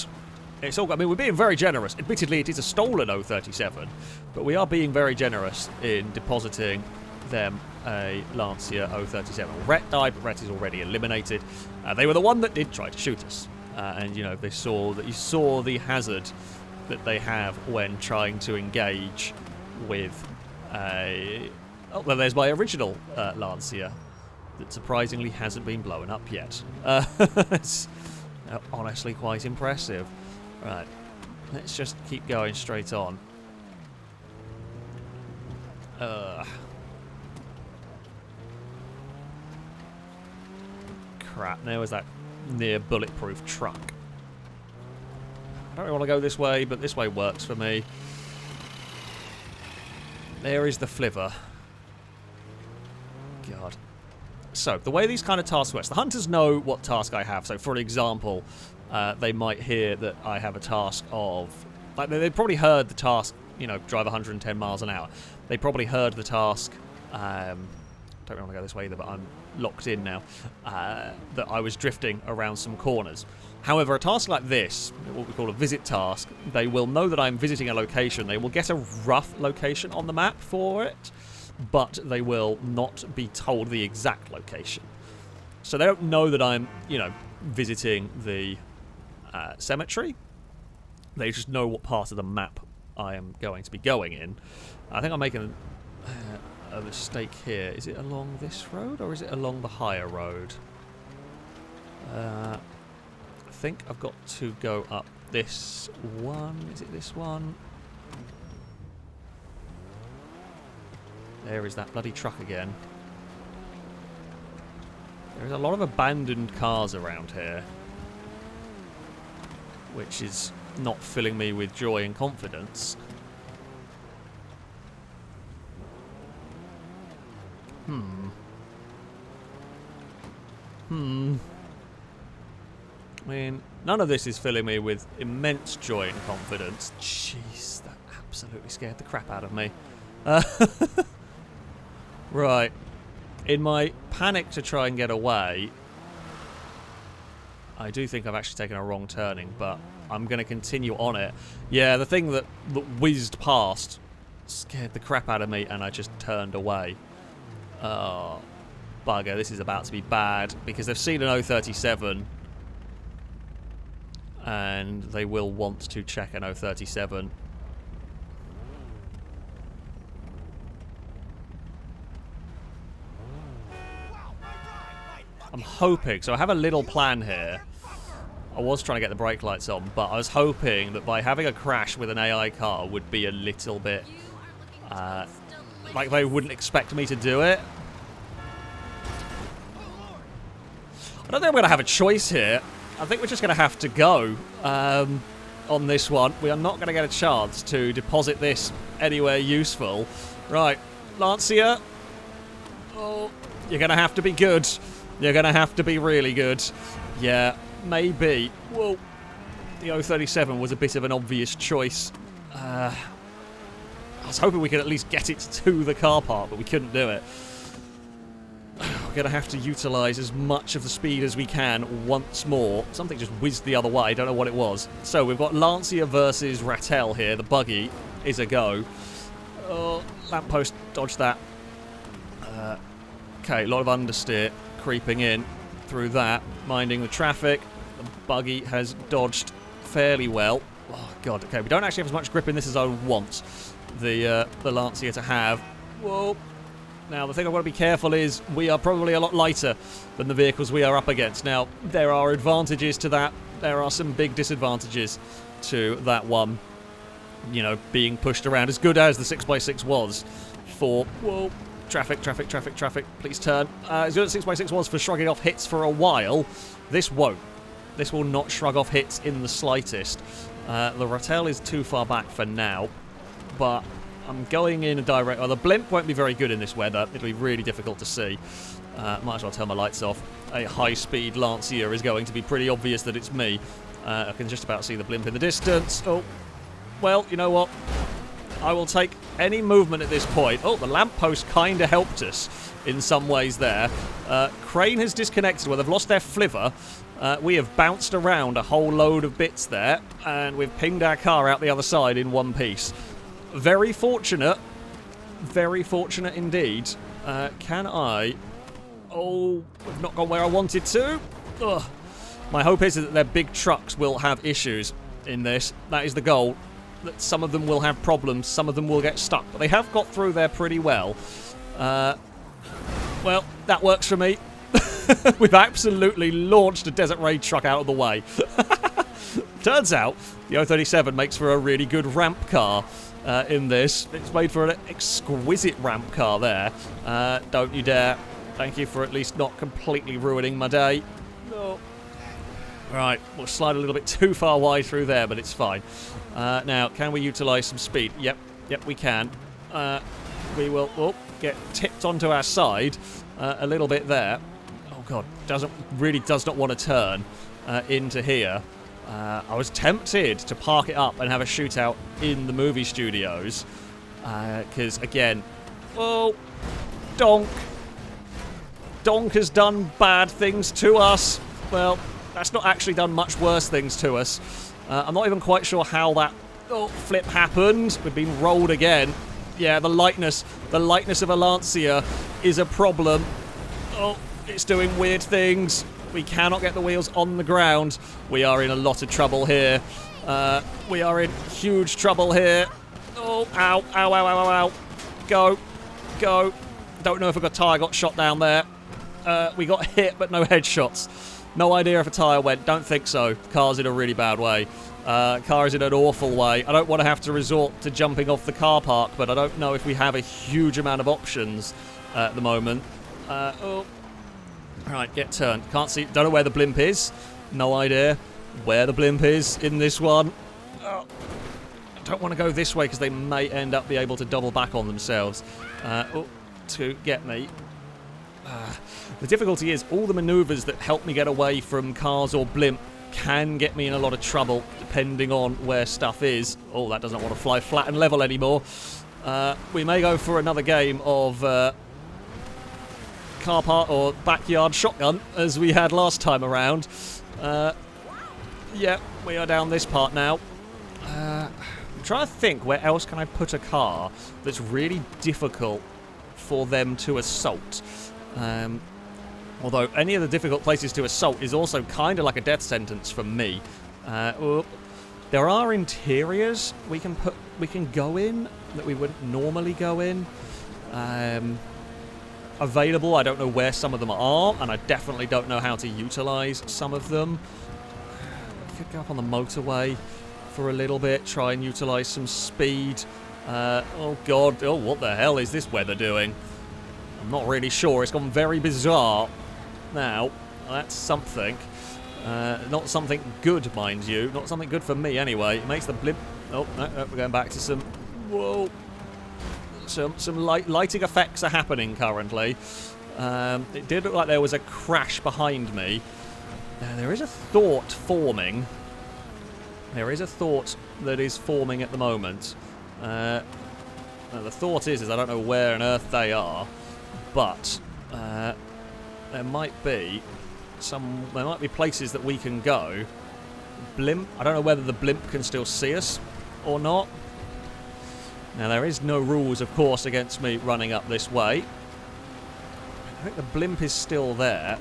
It's all good. I mean, we're being very generous. Admittedly, it is a stolen 037, but we are being very generous in depositing them a Lancia 037. Rhett died, but Rhett is already eliminated. They were the one that did try to shoot us, and you know, you saw the hazard that they have when trying to engage with a... Oh, well, there's my original Lancia that surprisingly hasn't been blown up yet. It's honestly quite impressive. Right, let's just keep going straight on. Crap, there was that near bulletproof truck. I don't really want to go this way, but this way works for me. There is the flivver. God. So, the way these kind of tasks work, the hunters know what task I have. So, for example, they might hear that I have a task of... Like, they probably heard the task, you know, drive 110 miles an hour. They probably heard the task... don't really want to go this way either, but I'm locked in now. That I was drifting around some corners. However, a task like this, what we call a visit task, they will know that I'm visiting a location. They will get a rough location on the map for it, but they will not be told the exact location. So they don't know that I'm, you know, visiting the cemetery. They just know what part of the map I am going to be going in. I think I'm making a mistake here. Is it along this road or is it along the higher road? I think I've got to go up this one. Is it this one? There is that bloody truck again. There's a lot of abandoned cars around here, which is not filling me with joy and confidence. I mean, none of this is filling me with immense joy and confidence. Jeez, that absolutely scared the crap out of me. Right. In my panic to try and get away, I do think I've actually taken a wrong turning, but I'm going to continue on it. Yeah, the thing that whizzed past scared the crap out of me, and I just turned away. Oh, bugger, this is about to be bad, because they've seen an 037, and they will want to check an 037. I'm hoping, so I have a little plan here I was trying to get the brake lights on, but I was hoping that by having a crash with an AI car would be a little bit... like they wouldn't expect me to do it. I don't think I'm going to have a choice here. I think we're just going to have to go on this one. We are not going to get a chance to deposit this anywhere useful. Right, Lancia. Oh, you're going to have to be good. You're going to have to be really good. Yeah, maybe. Whoa. The 037 was a bit of an obvious choice. I was hoping we could at least get it to the car park, but we couldn't do it. We're going to have to utilise as much of the speed as we can once more. Something just whizzed the other way. I don't know what it was. So we've got Lancia versus Ratel here. The buggy is a go. Oh, lamppost, dodge that. Okay, a lot of understeer creeping in through that, minding the traffic. The buggy has dodged fairly well. Oh, God. Okay, we don't actually have as much grip in this as I want the Lancia to have. Whoa. Now, the thing I've got to be careful is we are probably a lot lighter than the vehicles we are up against. Now, there are advantages to that. There are some big disadvantages to that one, you know, being pushed around. As good as the 6x6 was for... Whoa. Traffic, traffic, traffic, traffic. Please turn. As good as 6x6 was for shrugging off hits for a while, this won't. This will not shrug off hits in the slightest. The Ratel is too far back for now, but... I'm going in a direct... Well, the blimp won't be very good in this weather. It'll be really difficult to see. Might as well turn my lights off. A high-speed Lancia is going to be pretty obvious that it's me. I can just about see the blimp in the distance. Oh, well, you know what? I will take any movement at this point. Oh, the lamppost kind of helped us in some ways there. Crane has disconnected. Well, they've lost their flivver. We have bounced around a whole load of bits there, and we've pinged our car out the other side in one piece. Very fortunate indeed. Can I... Oh, we've not gone where I wanted to. Ugh. My hope is that their big trucks will have issues in this. That is the goal. That some of them will have problems, some of them will get stuck. But they have got through there pretty well. Well, that works for me. We've absolutely launched a Desert Raid truck out of the way. Turns out, the 037 makes for a really good ramp car. In this. It's made for an exquisite ramp car there. Don't you dare. Thank you for at least not completely ruining my day. No. Right, we'll slide a little bit too far wide through there, but it's fine. Now, can we utilise some speed? Yep, we can. We will get tipped onto our side a little bit there. Oh, God, does not want to turn into here. I was tempted to park it up and have a shootout in the movie studios. Because, again... Oh! Donk! Donk has done bad things to us. Well, that's not actually done much worse things to us. I'm not even quite sure how that flip happened. We've been rolled again. Yeah, the lightness of a Lancia is a problem. Oh, it's doing weird things. We cannot get the wheels on the ground. We are in a lot of trouble here. We are in huge trouble here. Oh, ow, ow, ow, ow, ow. Go. Go. Don't know if a tyre got shot down there. We got hit, but no headshots. No idea if a tyre went. Don't think so. The car's in a really bad way. Car is in an awful way. I don't want to have to resort to jumping off the car park, but I don't know if we have a huge amount of options at the moment. Oh. Right, get turned. Can't see. Don't know where the blimp is. No idea where the blimp is in this one. Oh. I don't want to go this way because they may end up be able to double back on themselves to get me. The difficulty is all the manoeuvres that help me get away from cars or blimp can get me in a lot of trouble depending on where stuff is. Oh, that doesn't want to fly flat and level anymore. We may go for another game of car park or backyard shotgun as we had last time around. Yeah, we are down this part now. I'm trying to think where else can I put a car that's really difficult for them to assault. Although any of the difficult places to assault is also kind of like a death sentence for me. There are interiors we can go in that we wouldn't normally go in. Available, I don't know where some of them are, and I definitely don't know how to utilize some of them. could go up on the motorway for a little bit, try and utilise some speed. Oh god, oh what the hell is this weather doing? I'm not really sure, it's gone very bizarre. Now, that's something. Not something good, mind you. Not something good for me anyway. It makes the blimp... Oh, no, we're going back to some... Whoa. Some lighting effects are happening currently. It did look like there was a crash behind me. Now, there is a thought forming. There is a thought that is forming at the moment. Now, the thought is I don't know where on earth they are, but there might be places that we can go. Blimp. I don't know whether the blimp can still see us or not. Now, there is no rules, of course, against me running up this way. I think the blimp is still there.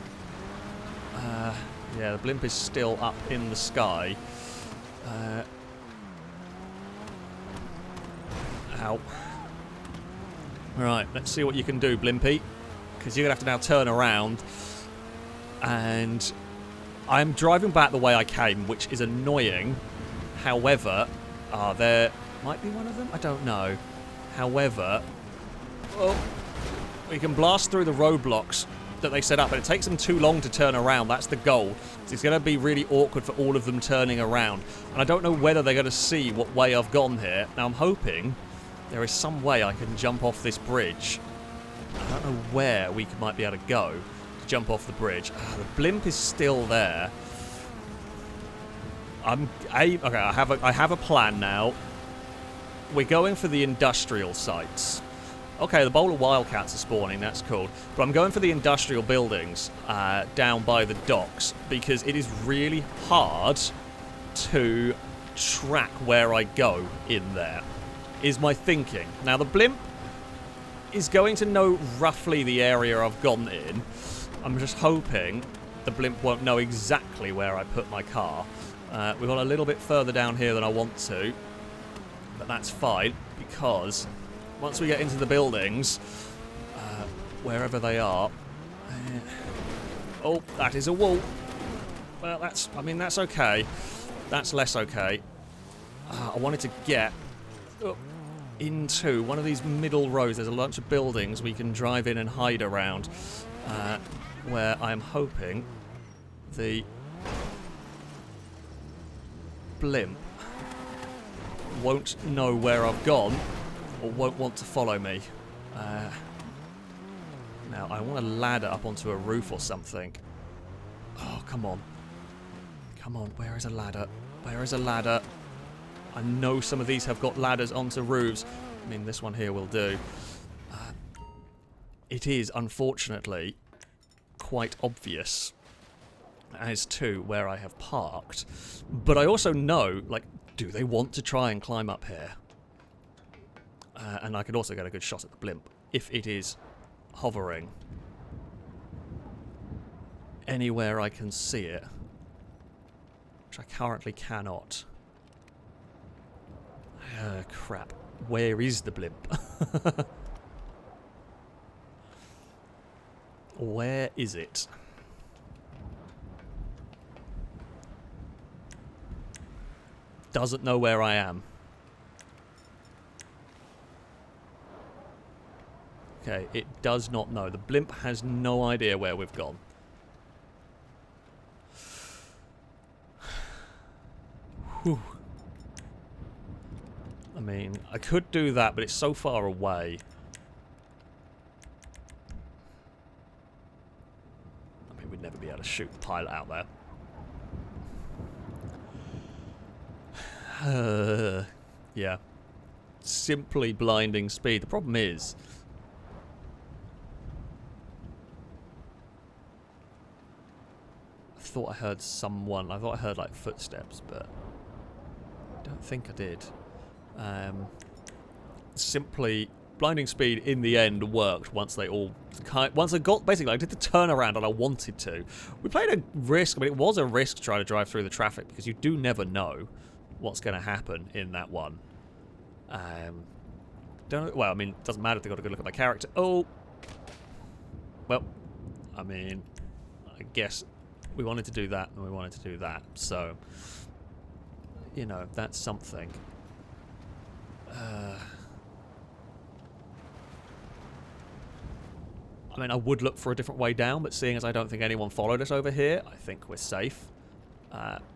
Yeah, the blimp is still up in the sky. Ow. Right, let's see what you can do, Blimpy. Because you're going to have to now turn around. And I'm driving back the way I came, which is annoying. However, there might be one of them? I don't know. However, oh, we can blast through the roadblocks that they set up, but it takes them too long to turn around. That's the goal. So it's going to be really awkward for all of them turning around. And I don't know whether they're going to see what way I've gone here. Now, I'm hoping there is some way I can jump off this bridge. I don't know where we might be able to go to jump off the bridge. The blimp is still there. Okay, I have a plan now. We're going for the industrial sites. Okay, the bowl of wildcats are spawning, that's cool. But I'm going for the industrial buildings down by the docks because it is really hard to track where I go in there, is my thinking. Now, the blimp is going to know roughly the area I've gone in. I'm just hoping the blimp won't know exactly where I put my car. We've gone a little bit further down here than I want to, but that's fine because once we get into the buildings, wherever they are... oh, that is a wall. Well, that's okay. That's less okay. I wanted to get up into one of these middle rows. There's a bunch of buildings we can drive in and hide around, where I'm hoping the blimp won't know where I've gone or won't want to follow me. Now, I want a ladder up onto a roof or something. Oh, come on. Come on, where is a ladder? Where is a ladder? I know some of these have got ladders onto roofs. I mean, this one here will do. It is, unfortunately, quite obvious as to where I have parked. But I also know, like, do they want to try and climb up here? And I could also get a good shot at the blimp if it is hovering anywhere I can see it, which I currently cannot. Crap. Where is the blimp? Where is it? Doesn't know where I am. Okay, it does not know. The blimp has no idea where we've gone. Whew. I mean, I could do that, but it's so far away. I mean, we'd never be able to shoot the pilot out there. Yeah. Simply blinding speed. The problem is... I thought I heard someone. I thought I heard, like, footsteps, but... I don't think I did. Simply... blinding speed in the end worked once they all... once I got... basically, I did the turnaround and I wanted to. We played a risk. I mean, it was a risk trying to drive through the traffic because you do never know what's going to happen in that one. Well, I mean, it doesn't matter if they've got a good look at my character. Oh! Well, I mean, I guess we wanted to do that and we wanted to do that. So, you know, that's something. I mean, I would look for a different way down, but seeing as I don't think anyone followed us over here, I think we're safe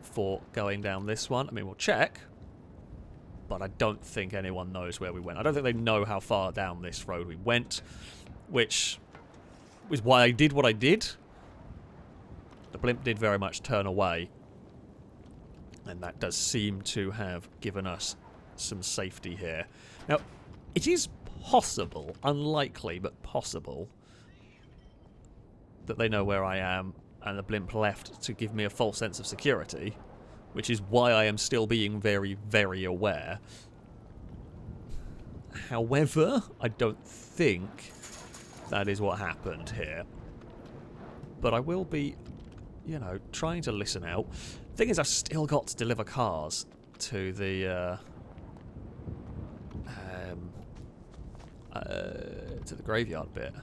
for going down this one. I mean, we'll check, but I don't think anyone knows where we went. I don't think they know how far down this road we went, which is why I did what I did. The blimp did very much turn away, and that does seem to have given us some safety here. Now, it is possible, unlikely, but possible, that they know where I am and the blimp left to give me a false sense of security, which is why I am still being very, very aware. However, I don't think that is what happened here. But I will be, you know, trying to listen out. Thing is, I've still got to deliver cars to the graveyard bit.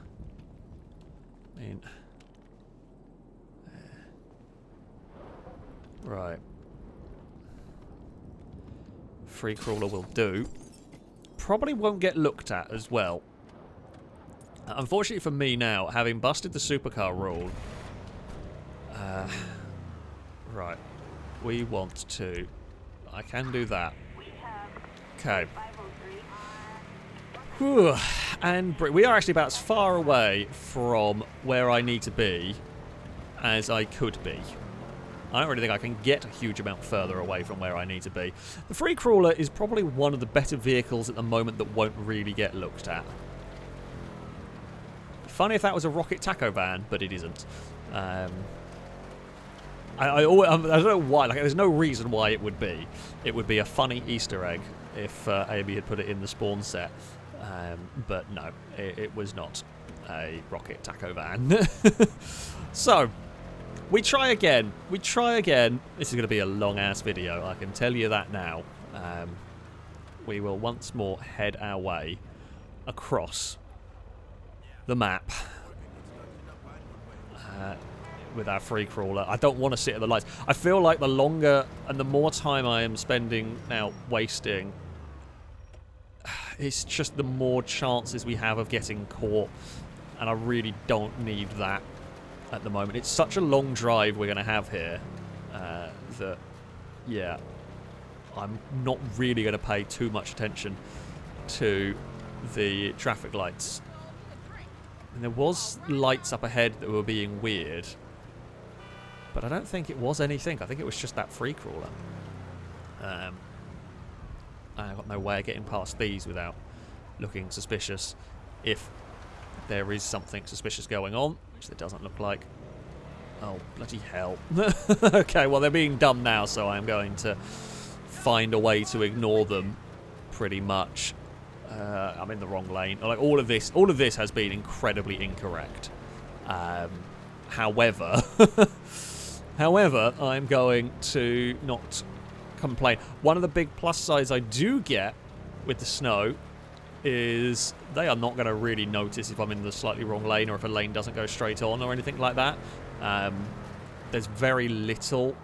I mean, right. Free crawler will do. Probably won't get looked at as well. Unfortunately for me now, having busted the supercar rule. Right. We want to. I can do that. Okay. Whew. And we are actually about as far away from where I need to be as I could be. I don't really think I can get a huge amount further away from where I need to be. The free crawler is probably one of the better vehicles at the moment that won't really get looked at. Funny if that was a rocket taco van, but it isn't. I don't know why. Like, there's no reason why it would be. It would be a funny Easter egg if Amy had put it in the spawn set. But no, it was not a rocket taco van. So, we try again. We try again. This is going to be a long-ass video, I can tell you that now. We will once more head our way across the map with our free crawler. I don't want to sit at the lights. I feel like the longer and the more time I am spending now wasting, it's just the more chances we have of getting caught, and I really don't need that at the moment. It's such a long drive we're going to have here that, yeah, I'm not really going to pay too much attention to the traffic lights. And there was lights up ahead that were being weird, but I don't think it was anything. I think it was just that free crawler. I've got no way of getting past these without looking suspicious. If there is something suspicious going on, which there doesn't look like. Oh, bloody hell. Okay, well, they're being dumb now, so I'm going to find a way to ignore them, pretty much. I'm in the wrong lane. Like, all of this has been incredibly incorrect. However, I'm going to not complain. One of the big plus sides I do get with the snow is they are not going to really notice if I'm in the slightly wrong lane or if a lane doesn't go straight on or anything like that. There's very little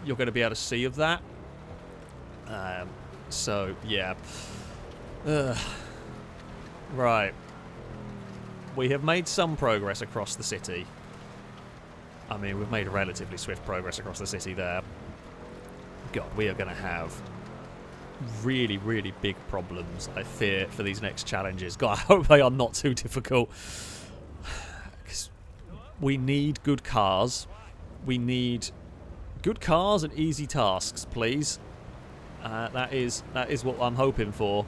you're going to be able to see of that. So, yeah. Right. We have made some progress across the city. I mean, we've made relatively swift progress across the city there. God, we are going to have really, really big problems, I fear, for these next challenges. God, I hope they are not too difficult. 'Cause we need good cars. We need good cars and easy tasks, please. That is what I'm hoping for.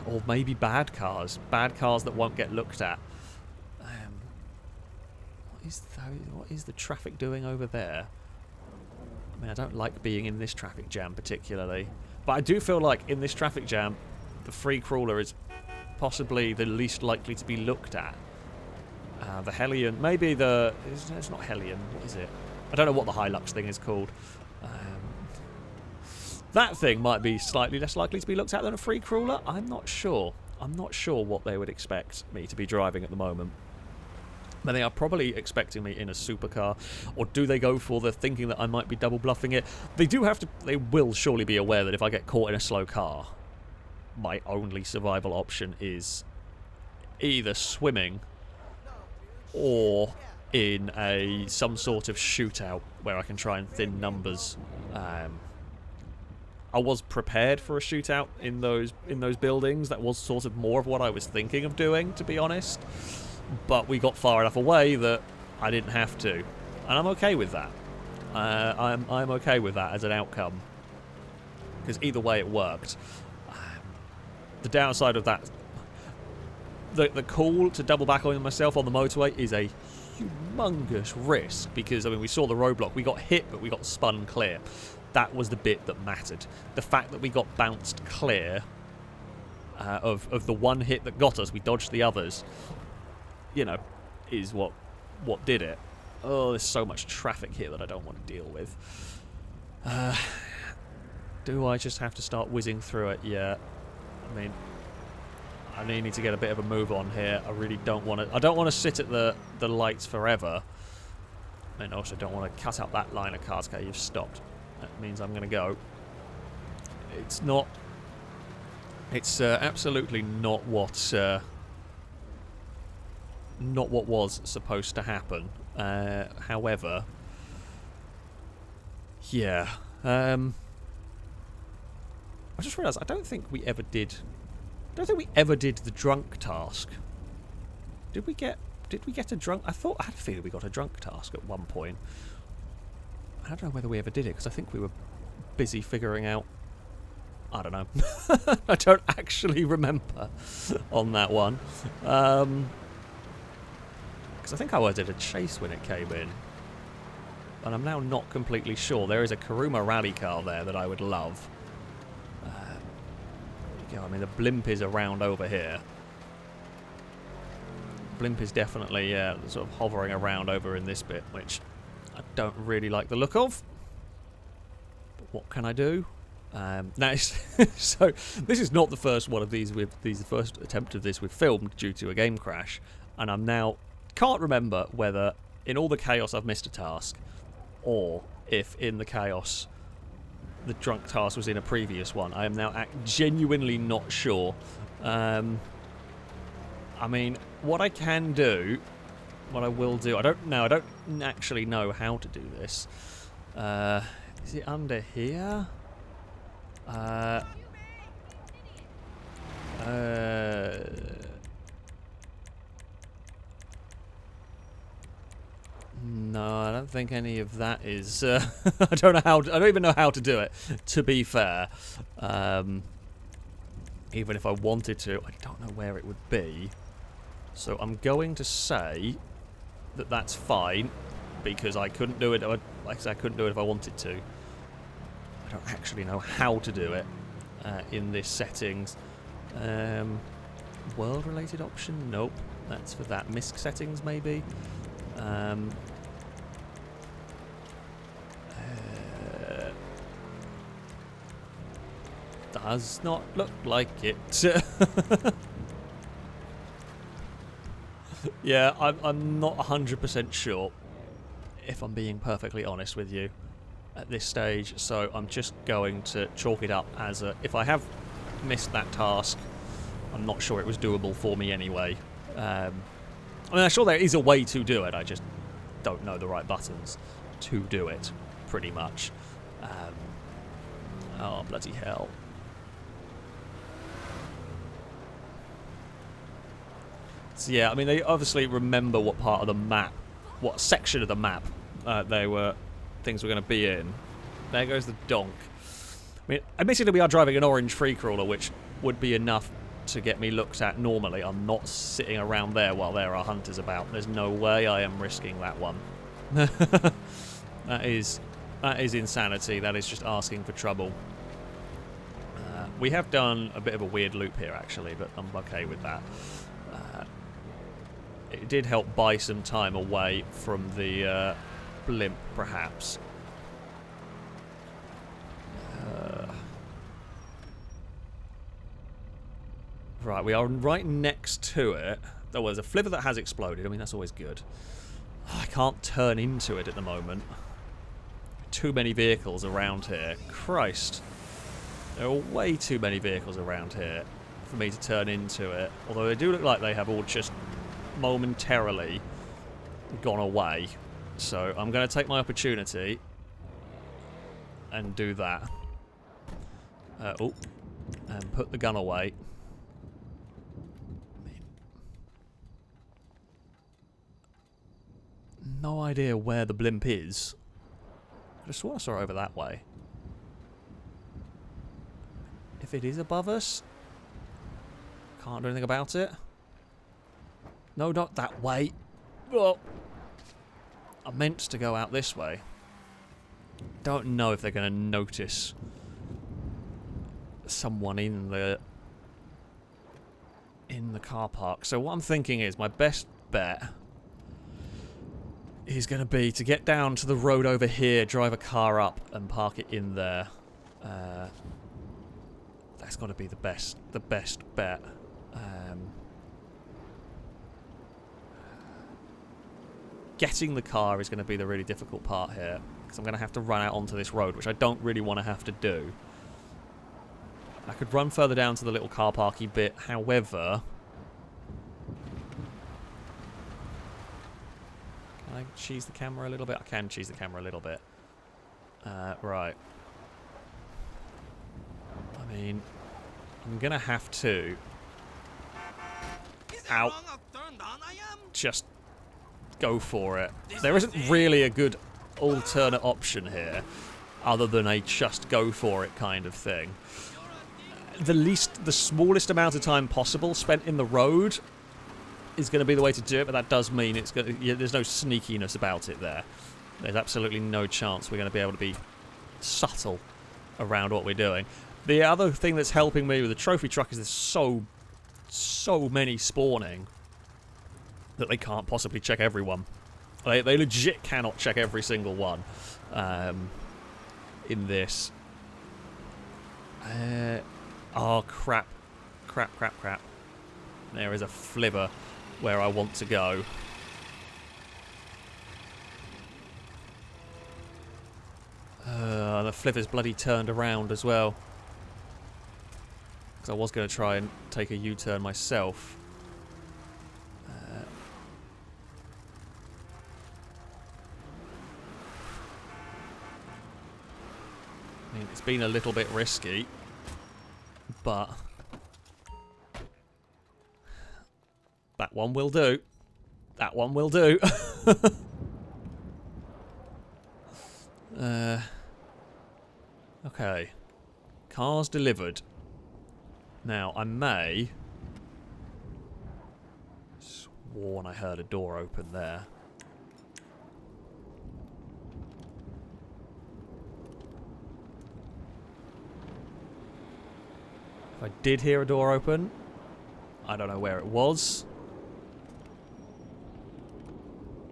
Or maybe bad cars that won't get looked at. What is the traffic doing over there? I mean, I don't like being in this traffic jam particularly, but I do feel like in this traffic jam, the free crawler is possibly the least likely to be looked at. The Hellion, maybe it's not Hellion. What is it? I don't know what the Hilux thing is called. That thing might be slightly less likely to be looked at than a free crawler. I'm not sure. I'm not sure what they would expect me to be driving at the moment. But they are probably expecting me in a supercar, or do they go for the thinking that I might be double bluffing it? They do have to. They will surely be aware that if I get caught in a slow car, my only survival option is either swimming or in some sort of shootout where I can try and thin numbers. I was prepared for a shootout in those buildings. That was sort of more of what I was thinking of doing, to be honest. But we got far enough away that I didn't have to, and I'm okay with that. I'm okay with that as an outcome, because either way it worked. The downside of that, the call to double back on myself on the motorway is a humongous risk, because I mean we saw the roadblock, we got hit but we got spun clear. That was the bit that mattered. The fact that we got bounced clear of the one hit that got us, we dodged the others, you know, is what did it. Oh, there's so much traffic here that I don't want to deal with. Do I just have to start whizzing through it? Yeah. I mean, I need to get a bit of a move on here. I really don't want to. I don't want to sit at the lights forever. And also don't want to cut out that line of cars. Okay, you've stopped. That means I'm going to go. It's not. It's absolutely not what was supposed to happen. However, yeah. I just realised I don't think we ever did. I don't think we ever did the drunk task. Did we get a drunk? I had a feeling we got a drunk task at one point. I don't know whether we ever did it, because I think we were busy figuring out. I don't know. I don't actually remember on that one. Because I think I did a chase when it came in. And I'm now not completely sure. There is a Karuma rally car there that I would love. I mean, the blimp is around over here. Blimp is definitely sort of hovering around over in this bit, which I don't really like the look of. But what can I do? Now, so this is not the first one of these. The first attempt of this we've filmed due to a game crash, and I'm now can't remember whether in all the chaos I've missed a task, or if in the chaos the drunk task was in a previous one. I am now genuinely not sure. I mean, what I can do, what I will do, I don't know. I don't actually know how to do this. Is it under here? No, I don't think any of that is. I don't know how. I don't even know how to do it. To be fair, even if I wanted to, I don't know where it would be. So I'm going to say that that's fine, because I couldn't do it. Like I said, I couldn't do it if I wanted to. I don't actually know how to do it in this settings. World-related option? Nope. That's for that. MISC settings, maybe. Does not look like it. Yeah, I'm not 100% sure, if I'm being perfectly honest with you, at this stage. So I'm just going to chalk it up as if I have missed that task, I'm not sure it was doable for me anyway. I mean, I'm sure there is a way to do it. I just don't know the right buttons to do it, pretty much. Oh, bloody hell. So yeah, I mean, they obviously remember what part of the map, what section of the map things were going to be in. There goes the donk. I mean, admittedly, we are driving an orange free crawler, which would be enough to get me looked at normally. I'm not sitting around there while there are hunters about. There's no way I am risking that one. That is insanity. That is just asking for trouble. We have done a bit of a weird loop here, actually, but I'm okay with that. It did help buy some time away from the blimp, perhaps. Right, we are right next to it. Oh, well, there's a flivver that has exploded. I mean, that's always good. Oh, I can't turn into it at the moment. Too many vehicles around here. Christ. There are way too many vehicles around here for me to turn into it. Although they do look like they have all just momentarily gone away. So I'm going to take my opportunity and do that. And put the gun away. No idea where the blimp is. I just swore I saw it over that way. If it is above us, can't do anything about it. No, not that way. Oh. I meant to go out this way. Don't know if they're going to notice someone in the car park. So what I'm thinking is my best bet is going to be to get down to the road over here, drive a car up and park it in there. That's got to be the best bet. Getting the car is going to be the really difficult part here, because I'm going to have to run out onto this road, which I don't really want to have to do. I could run further down to the little car parky bit, however... Can I cheese the camera a little bit? I can cheese the camera a little bit. Right. I mean, I'm going to have to... Just go for it. There isn't really a good alternate option here, other than a just go for it kind of thing. The smallest amount of time possible spent in the road is going to be the way to do it, but that does mean it's going to, there's no sneakiness about it there. There's absolutely no chance we're going to be able to be subtle around what we're doing. The other thing that's helping me with the trophy truck is there's so many spawning that they can't possibly check everyone. They legit cannot check every single one in this. Oh, crap. Crap. There is a flivver where I want to go. The flivver's bloody turned around as well. Because I was going to try and take a U-turn myself. I mean, it's been a little bit risky, but that one will do. That one will do. Okay. Cars delivered. Now, I may... Sworn I heard a door open there. If I did hear a door open, I don't know where it was.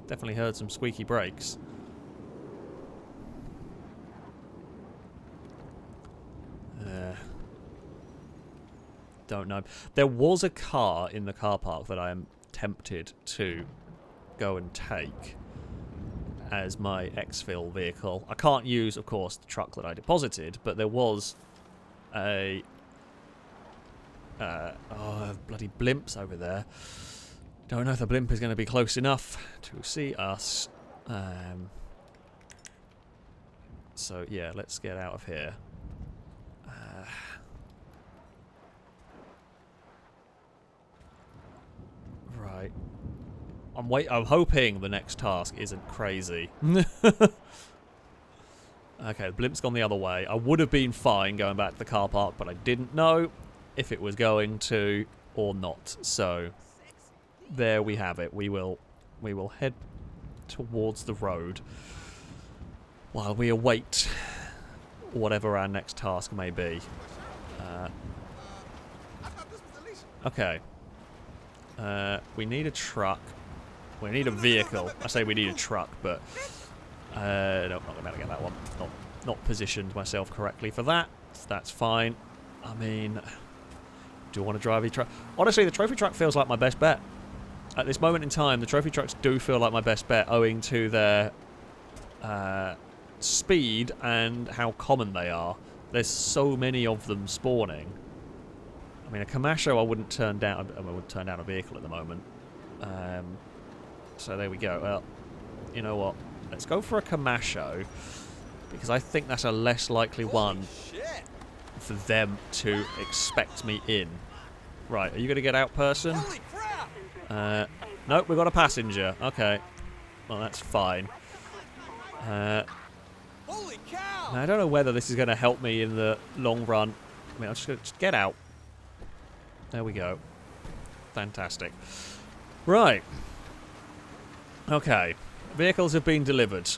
Definitely heard some squeaky brakes. Don't know. There was a car in the car park that I am tempted to go and take as my exfil vehicle. I can't use, of course, the truck that I deposited, but there was a... oh, bloody blimps over there. Don't know if the blimp is going to be close enough to see us. So, yeah, let's get out of here. Right. I'm hoping the next task isn't crazy. Okay, the blimp's gone the other way. I would have been fine going back to the car park, but I didn't know if it was going to or not. So there we have it. We will head towards the road while we await whatever our next task may be. Okay. We need a truck. We need a vehicle. I say we need a truck, but no, I'm not going to be able to get that one. Not positioned myself correctly for that. So that's fine. I mean, do I want to drive a truck? Honestly, the trophy truck feels like my best bet. At this moment in time, the trophy trucks do feel like my best bet, owing to their speed and how common they are. There's so many of them spawning. I mean, a Kamasho I wouldn't turn down. I wouldn't turn down a vehicle at the moment. So there we go. Well, you know what? Let's go for a Kamasho, because I think that's a less likely one for them to expect me in. Right, are you going to get out, person? Nope, we've got a passenger. Okay. Well, that's fine. Holy cow! I don't know whether this is going to help me in the long run. I mean, I'm just going to get out. There we go. Fantastic. Right. Okay. Vehicles have been delivered.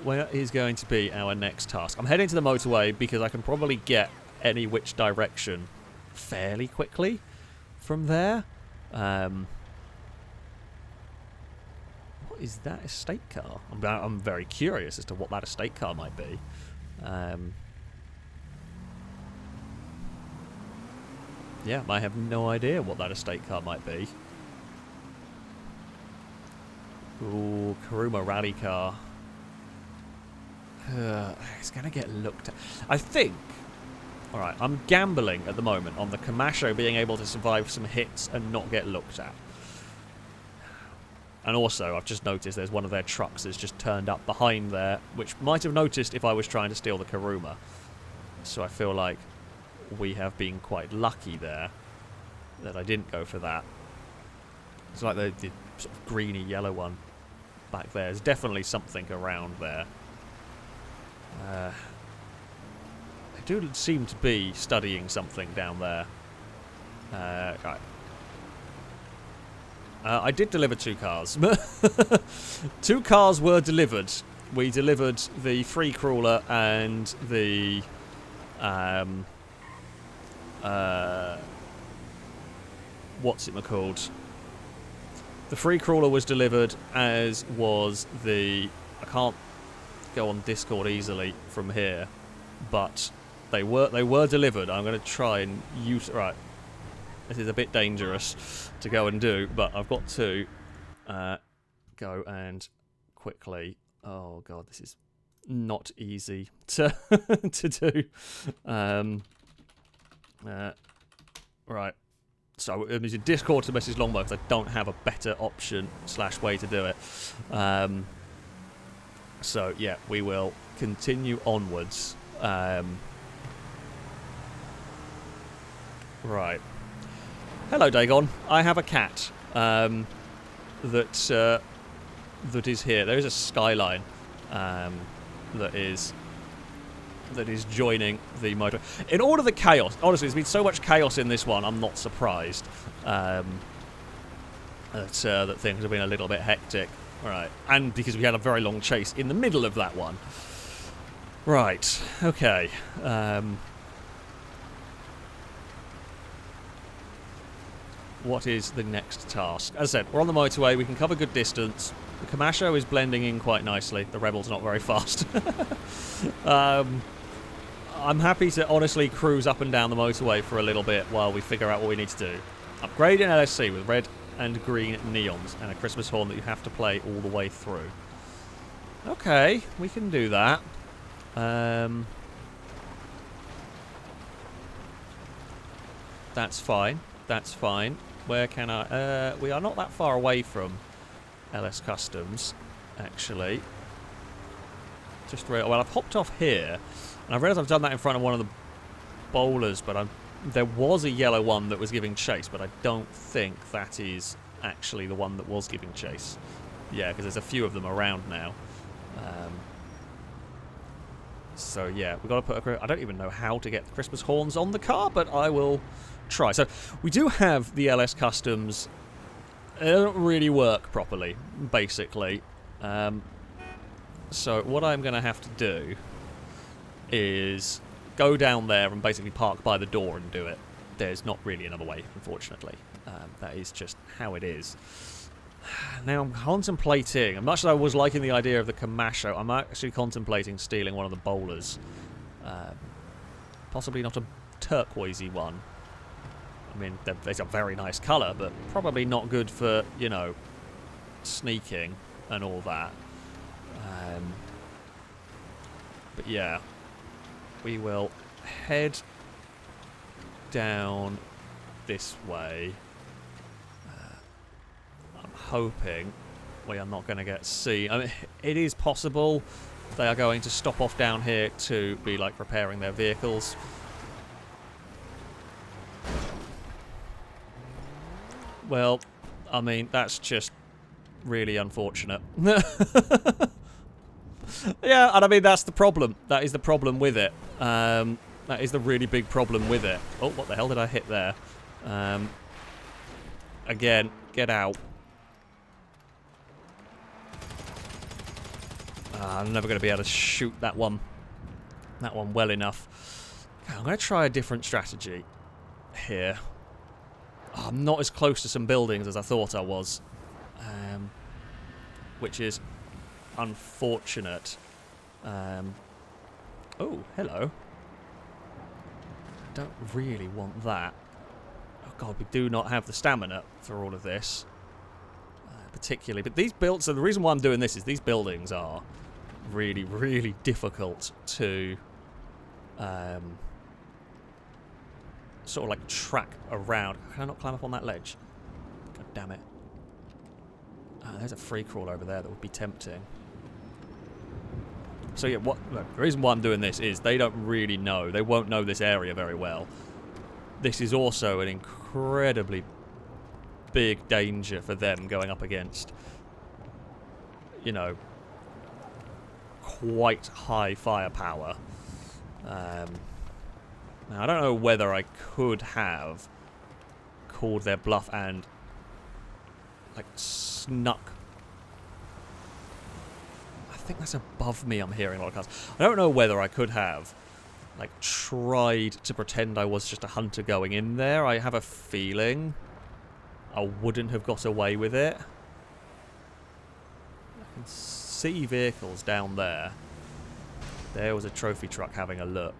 Where is going to be our next task? I'm heading to the motorway because I can probably get any which direction fairly quickly from there. What is that estate car? I'm very curious as to what that estate car might be. Yeah, I have no idea what that estate car might be. Ooh, Kuruma rally car. It's going to get looked at. I think... Alright, I'm gambling at the moment on the Kamasho being able to survive some hits and not get looked at. And also, I've just noticed there's one of their trucks that's just turned up behind there, which might have noticed if I was trying to steal the Kuruma. So I feel like we have been quite lucky there that I didn't go for that. It's like the sort of greeny yellow one back there. There's definitely something around there. They do seem to be studying something down there. Right. I did deliver 2 cars. 2 cars were delivered. We delivered the free crawler and the what's it called? The free crawler was delivered, as was the... I can't go on Discord easily from here, but they were delivered. I'm going to try and use... Right. This is a bit dangerous to go and do, but I've got to go and quickly... Oh, God, this is not easy to, to do. Right. So I'm using Discord to message Longbow because I don't have a better option / way to do it. So, yeah, we will continue onwards. Right. Hello, Dagon. I have a cat that is here. There is a skyline that is joining the motor. In all of the chaos, honestly, there's been so much chaos in this one, I'm not surprised that things have been a little bit hectic. Right, and because we had a very long chase in the middle of that one. Right, okay. What is the next task? As I said, we're on the motorway, we can cover good distance. The Kamasho is blending in quite nicely. The Rebel's not very fast. I'm happy to honestly cruise up and down the motorway for a little bit while we figure out what we need to do. Upgrade an LSC with red and green neons and a Christmas horn that you have to play all the way through. Okay, we can do that. That's fine. That's fine. Where can I... we are not that far away from LS Customs, actually. Well, I've hopped off here, and I've realised I've done that in front of one of the bowlers, but there was a yellow one that was giving chase, but I don't think that is actually the one that was giving chase. Yeah, because there's a few of them around now. So yeah, we've got to put I don't even know how to get the Christmas horns on the car, but I will try. So we do have the LS Customs. It doesn't really work properly, basically. So what I'm going to have to do is go down there and basically park by the door and do it. There's not really another way, unfortunately. That is just how it is. Now I'm contemplating, as much as I was liking the idea of the Kamasho, I'm actually contemplating stealing one of the bowlers. Possibly not a turquoisey one. I mean, it's a very nice colour, but probably not good for, you know, sneaking and all that. But yeah, we will head down this way. I'm hoping we are not going to get seen. I mean, it is possible they are going to stop off down here to be like repairing their vehicles. Well, I mean, that's just really unfortunate. Yeah, and I mean, that's the problem. That is the problem with it. That is the really big problem with it. Oh, what the hell did I hit there? Again, get out. I'm never going to be able to shoot that one well enough. Okay, I'm going to try a different strategy here. Oh, I'm not as close to some buildings as I thought I was, which is unfortunate. Oh, hello. Don't really want that. Oh god, we do not have the stamina for all of this, particularly. But these builds. So the reason why I'm doing this is these buildings are really, really difficult to sort of like track around. Can I not climb up on that ledge? God damn it. There's a free crawl over there that would be tempting. So yeah, look, the reason why I'm doing this is they don't really know. They won't know this area very well. This is also an incredibly big danger for them going up against, you know, quite high firepower. Now, I don't know whether I could have called their bluff and, like, snuck. I think that's above me. I'm hearing a lot of cars. I don't know whether I could have, like, tried to pretend I was just a hunter going in there. I have a feeling I wouldn't have got away with it. I can see vehicles down there. There was a trophy truck having a look.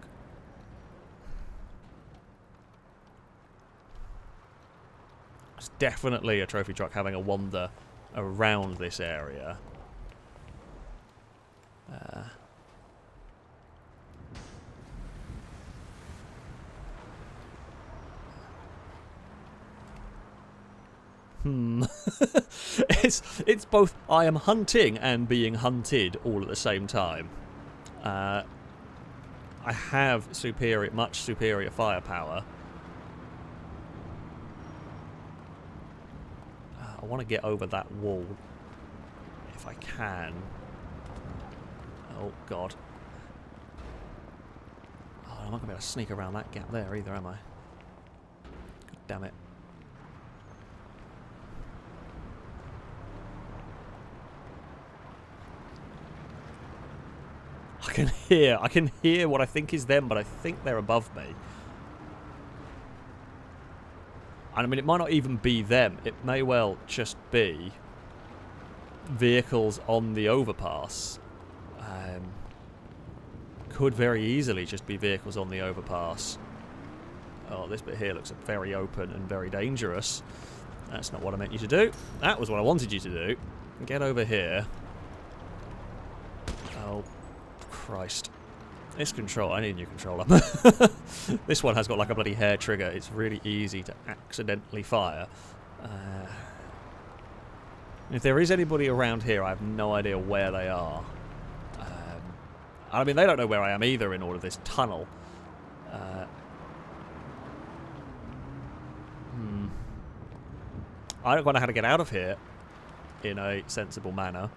It's definitely a trophy truck having a wander around this area. It's both I am hunting and being hunted all at the same time. I have much superior firepower. I want to get over that wall if I can. Oh god. Oh, I'm not going to be able to sneak around that gap there either, am I? God damn it. I can hear what I think is them, but I think they're above me. And I mean, it might not even be them. It may well just be vehicles on the overpass. Could very easily just be vehicles on the overpass. Oh, this bit here looks very open and very dangerous. That's not what I meant you to do. That was what I wanted you to do. Get over here. Oh, Christ. This control, I need a new controller. This one has got like a bloody hair trigger. It's really easy to accidentally fire. If there is anybody around here, I have no idea where they are. I mean, they don't know where I am either in all of this tunnel. I don't know how to get out of here in a sensible manner.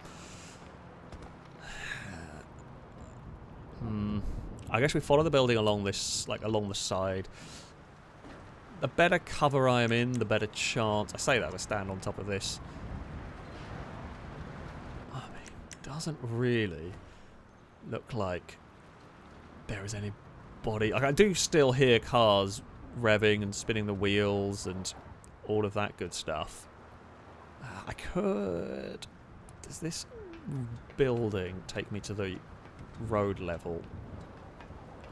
I guess we follow the building along this, like along the side. The better cover I am in, the better chance. I say that as I stand on top of this. I mean, it doesn't really look like there is anybody. Like, I do still hear cars revving and spinning the wheels and all of that good stuff. I could. Does this building take me to the road level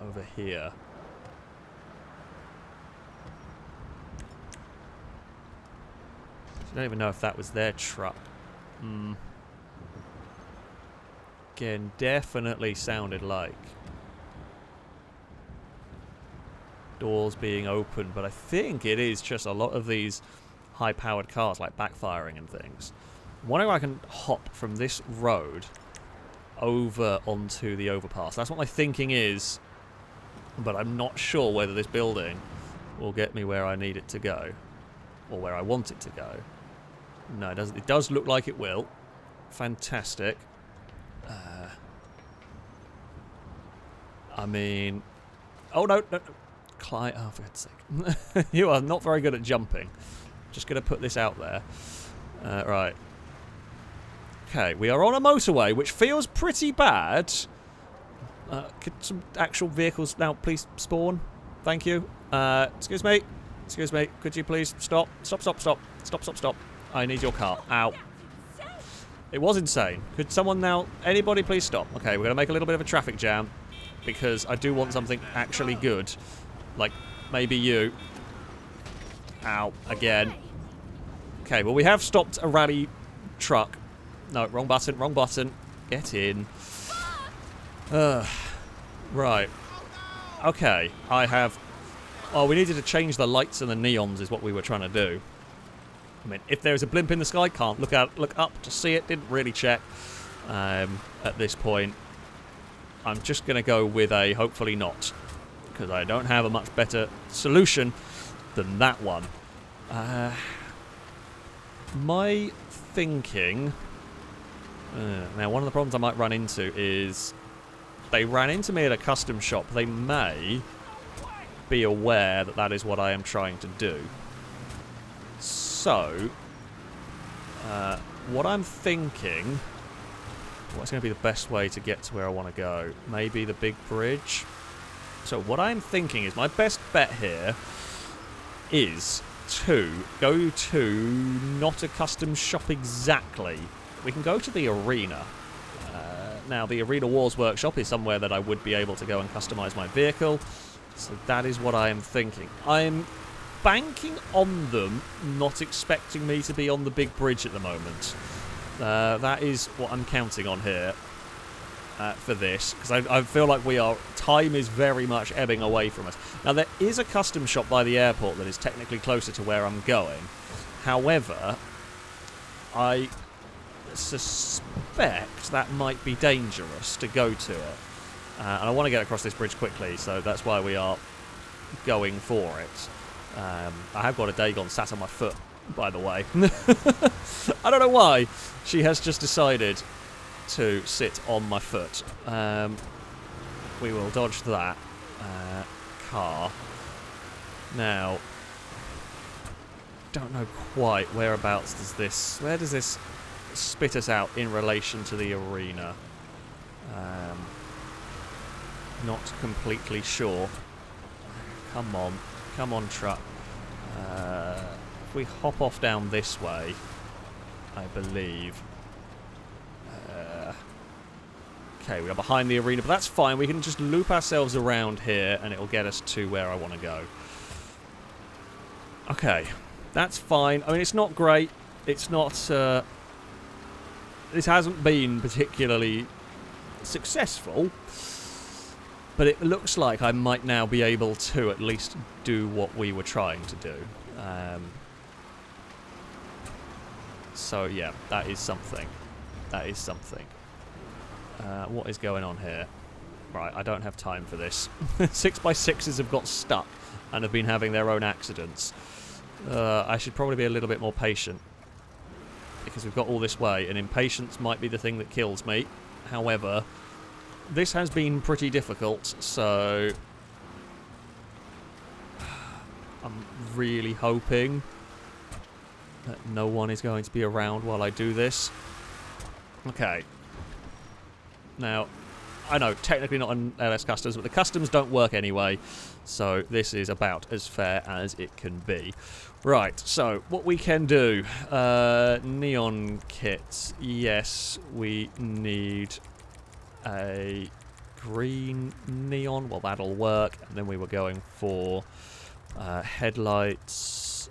over here? I don't even know if that was their truck. Again, definitely sounded like doors being open, but I think it is just a lot of these high-powered cars, like backfiring and things. I'm wondering if I can hop from this road over onto the overpass. That's what my thinking is, but I'm not sure whether this building will get me where I need it to go, or where I want it to go. No, it doesn't. It does look like it will. Fantastic. I mean... Oh, no. Clyde... Oh, for God's sake. You are not very good at jumping. Just going to put this out there. Right. Okay, we are on a motorway, which feels pretty bad. Could some actual vehicles now please spawn? Thank you. Excuse me. Excuse me. Could you please stop? Stop, stop, stop. Stop, stop, stop. I need your car. Ow. It was insane. Could someone now... Anybody please stop? Okay, we're going to make a little bit of a traffic jam, because I do want something actually good. Like, maybe you. Ow. Again. Okay, well, we have stopped a rally truck. No, wrong button, wrong button. Get in. Right. Okay, I have... Oh, we needed to change the lights and the neons is what we were trying to do. I mean, if there's a blimp in the sky, can't look up to see it. Didn't really check at this point. I'm just going to go with a hopefully not, because I don't have a much better solution than that one. My thinking... now, one of the problems I might run into is they ran into me at a custom shop. They may be aware that that is what I am trying to do. So, what I'm thinking... What's going to be the best way to get to where I want to go? Maybe the big bridge? So what I'm thinking is my best bet here is to go to not a custom shop exactly. We can go to the arena. Now, the Arena Wars Workshop is somewhere that I would be able to go and customize my vehicle. So that is what I am thinking. I'm banking on them not expecting me to be on the big bridge at the moment. That is what I'm counting on here for this, because I feel like time is very much ebbing away from us. Now, there is a custom shop by the airport that is technically closer to where I'm going. However, I suspect that might be dangerous to go to it. And I want to get across this bridge quickly, so that's why we are going for it. I have got a Dagon sat on my foot, by the way. I don't know why. She has just decided to sit on my foot. We will dodge that car. Now, don't know quite whereabouts does this... Where does this spit us out in relation to the arena? Not completely sure. Come on, truck. If we hop off down this way, I believe. Okay, we are behind the arena, but that's fine. We can just loop ourselves around here, and it'll get us to where I want to go. Okay, that's fine. I mean, it's not great. It's not... this hasn't been particularly successful, but it looks like I might now be able to at least do what we were trying to do. So, yeah, that is something. That is something. What is going on here? Right, I don't have time for this. 6x6s have got stuck and have been having their own accidents. I should probably be a little bit more patient, because we've got all this way, and impatience might be the thing that kills me. However, this has been pretty difficult, so I'm really hoping that no one is going to be around while I do this. Okay. Now, I know, technically not on LS Customs, but the customs don't work anyway, so this is about as fair as it can be. Right, so what we can do, neon kits. Yes, we need a green neon. Well, that'll work. And then we were going for headlights.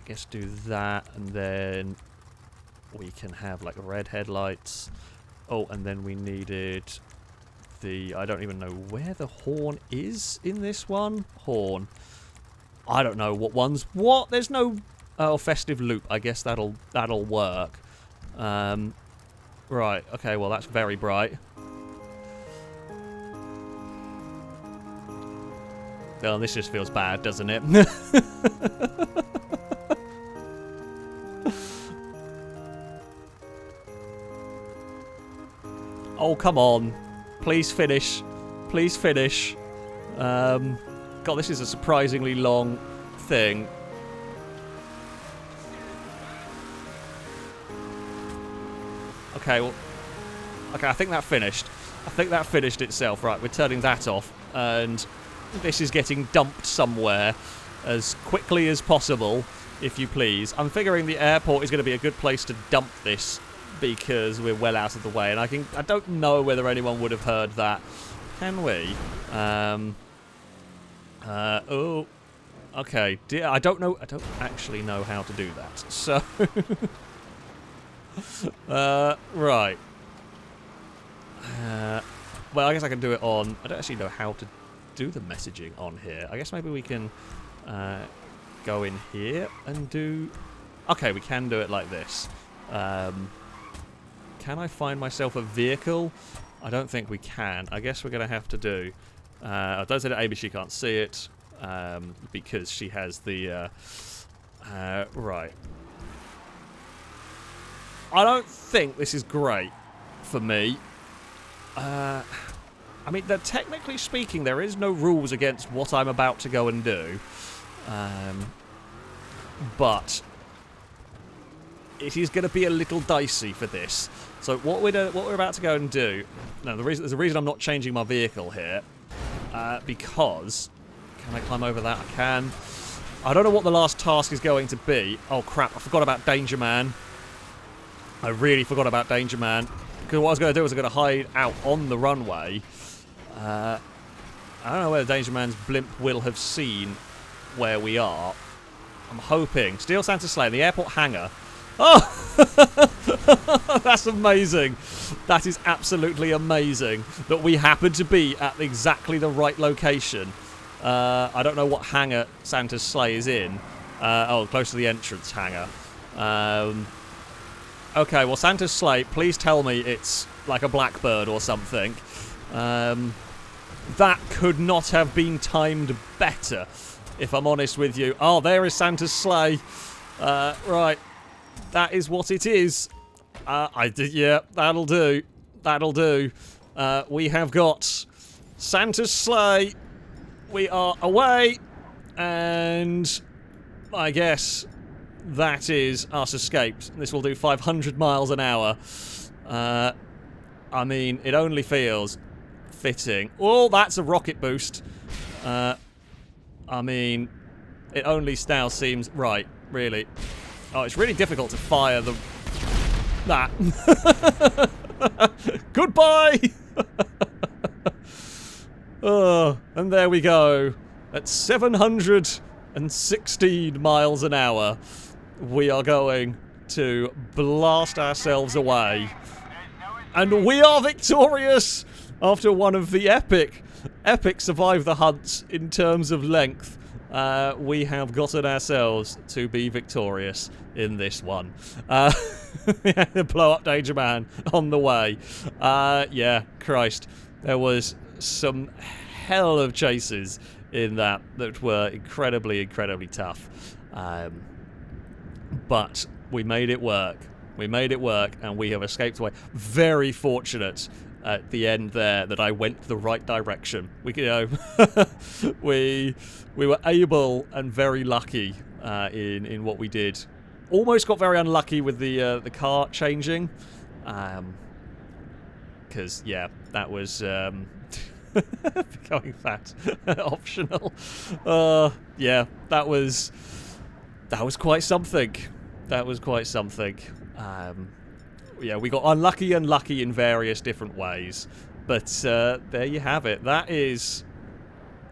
I guess do that, and then we can have like red headlights. Oh, and then we needed the... I don't even know where the horn is in this one. Horn. I don't know what one's what. There's no... Oh, festive loop. I guess that'll work. Right. Okay, well, that's very bright. Oh, this just feels bad, doesn't it? Oh, come on. Please finish. Please finish. God, this is a surprisingly long thing. Okay, well... Okay, I think that finished. I think that finished itself. Right, we're turning that off. And this is getting dumped somewhere as quickly as possible, if you please. I'm figuring the airport is going to be a good place to dump this because we're well out of the way. And I don't know whether anyone would have heard that. Can we? Oh. Okay. I don't know. I don't actually know how to do that. So... right. Well, I guess I can do it on... I don't actually know how to do the messaging on here. I guess maybe we can go in here and do... Okay, we can do it like this. Can I find myself a vehicle? I don't think we can. I guess we're going to have to do... I don't say that Amy, she can't see it because she has the... right. I don't think this is great for me. I mean, technically speaking, there is no rules against what I'm about to go and do. But it is going to be a little dicey for this. So what we're about to go and do... No, there's a reason I'm not changing my vehicle here. Because... Can I climb over that? I can. I don't know what the last task is going to be. Oh, crap. I forgot about Danger Man. I really forgot about Danger Man. Because what I was going to do was I'm going to hide out on the runway. I don't know whether Danger Man's blimp will have seen where we are. I'm hoping. Steal Santa's sleigh, the airport hangar. Oh! That's amazing. That is absolutely amazing that we happen to be at exactly the right location. I don't know what hangar Santa's sleigh is in. Oh, close to the entrance hangar. Okay, well, Santa's sleigh, please tell me it's like a blackbird or something. That could not have been timed better, if I'm honest with you. Oh, there is Santa's sleigh. Right. That is what it is. Yeah, that'll do. That'll do. We have got Santa's sleigh. We are away. And I guess... that is us escaped. This will do 500 miles an hour. I mean, it only feels fitting. Oh, that's a rocket boost. I mean, it only now seems right, really. Oh, it's really difficult to fire the... that. Goodbye! Oh, and there we go. At 716 miles an hour. We are going to blast ourselves away. And we are victorious after one of the epic survive the hunts in terms of length. We have gotten ourselves to be victorious in this one. Blow up Danger Man on the way. Yeah, Christ. There was some hell of chases in that were incredibly, incredibly tough. But we made it work. We made it work, and we have escaped away. Very fortunate at the end there that I went the right direction. We were able and very lucky in what we did. Almost got very unlucky with the car changing, because yeah, that was becoming that optional. Yeah, that was quite something. That was quite something. Yeah, we got unlucky and lucky in various different ways. But there you have it. That is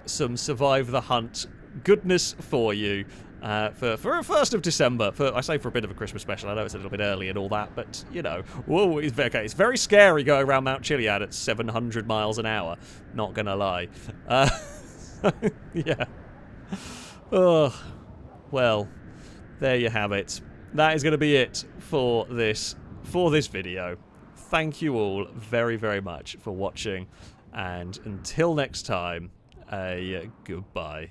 some Survive the Hunt goodness for you. for 1st of December. I say for a bit of a Christmas special. I know it's a little bit early and all that, but, you know, whoa, it's very scary going around Mount Chiliad at 700 miles an hour. Not gonna lie. Yeah. Oh, well, there you have it. That is going to be it for this video. Thank you all very, very much for watching, and until next time, goodbye.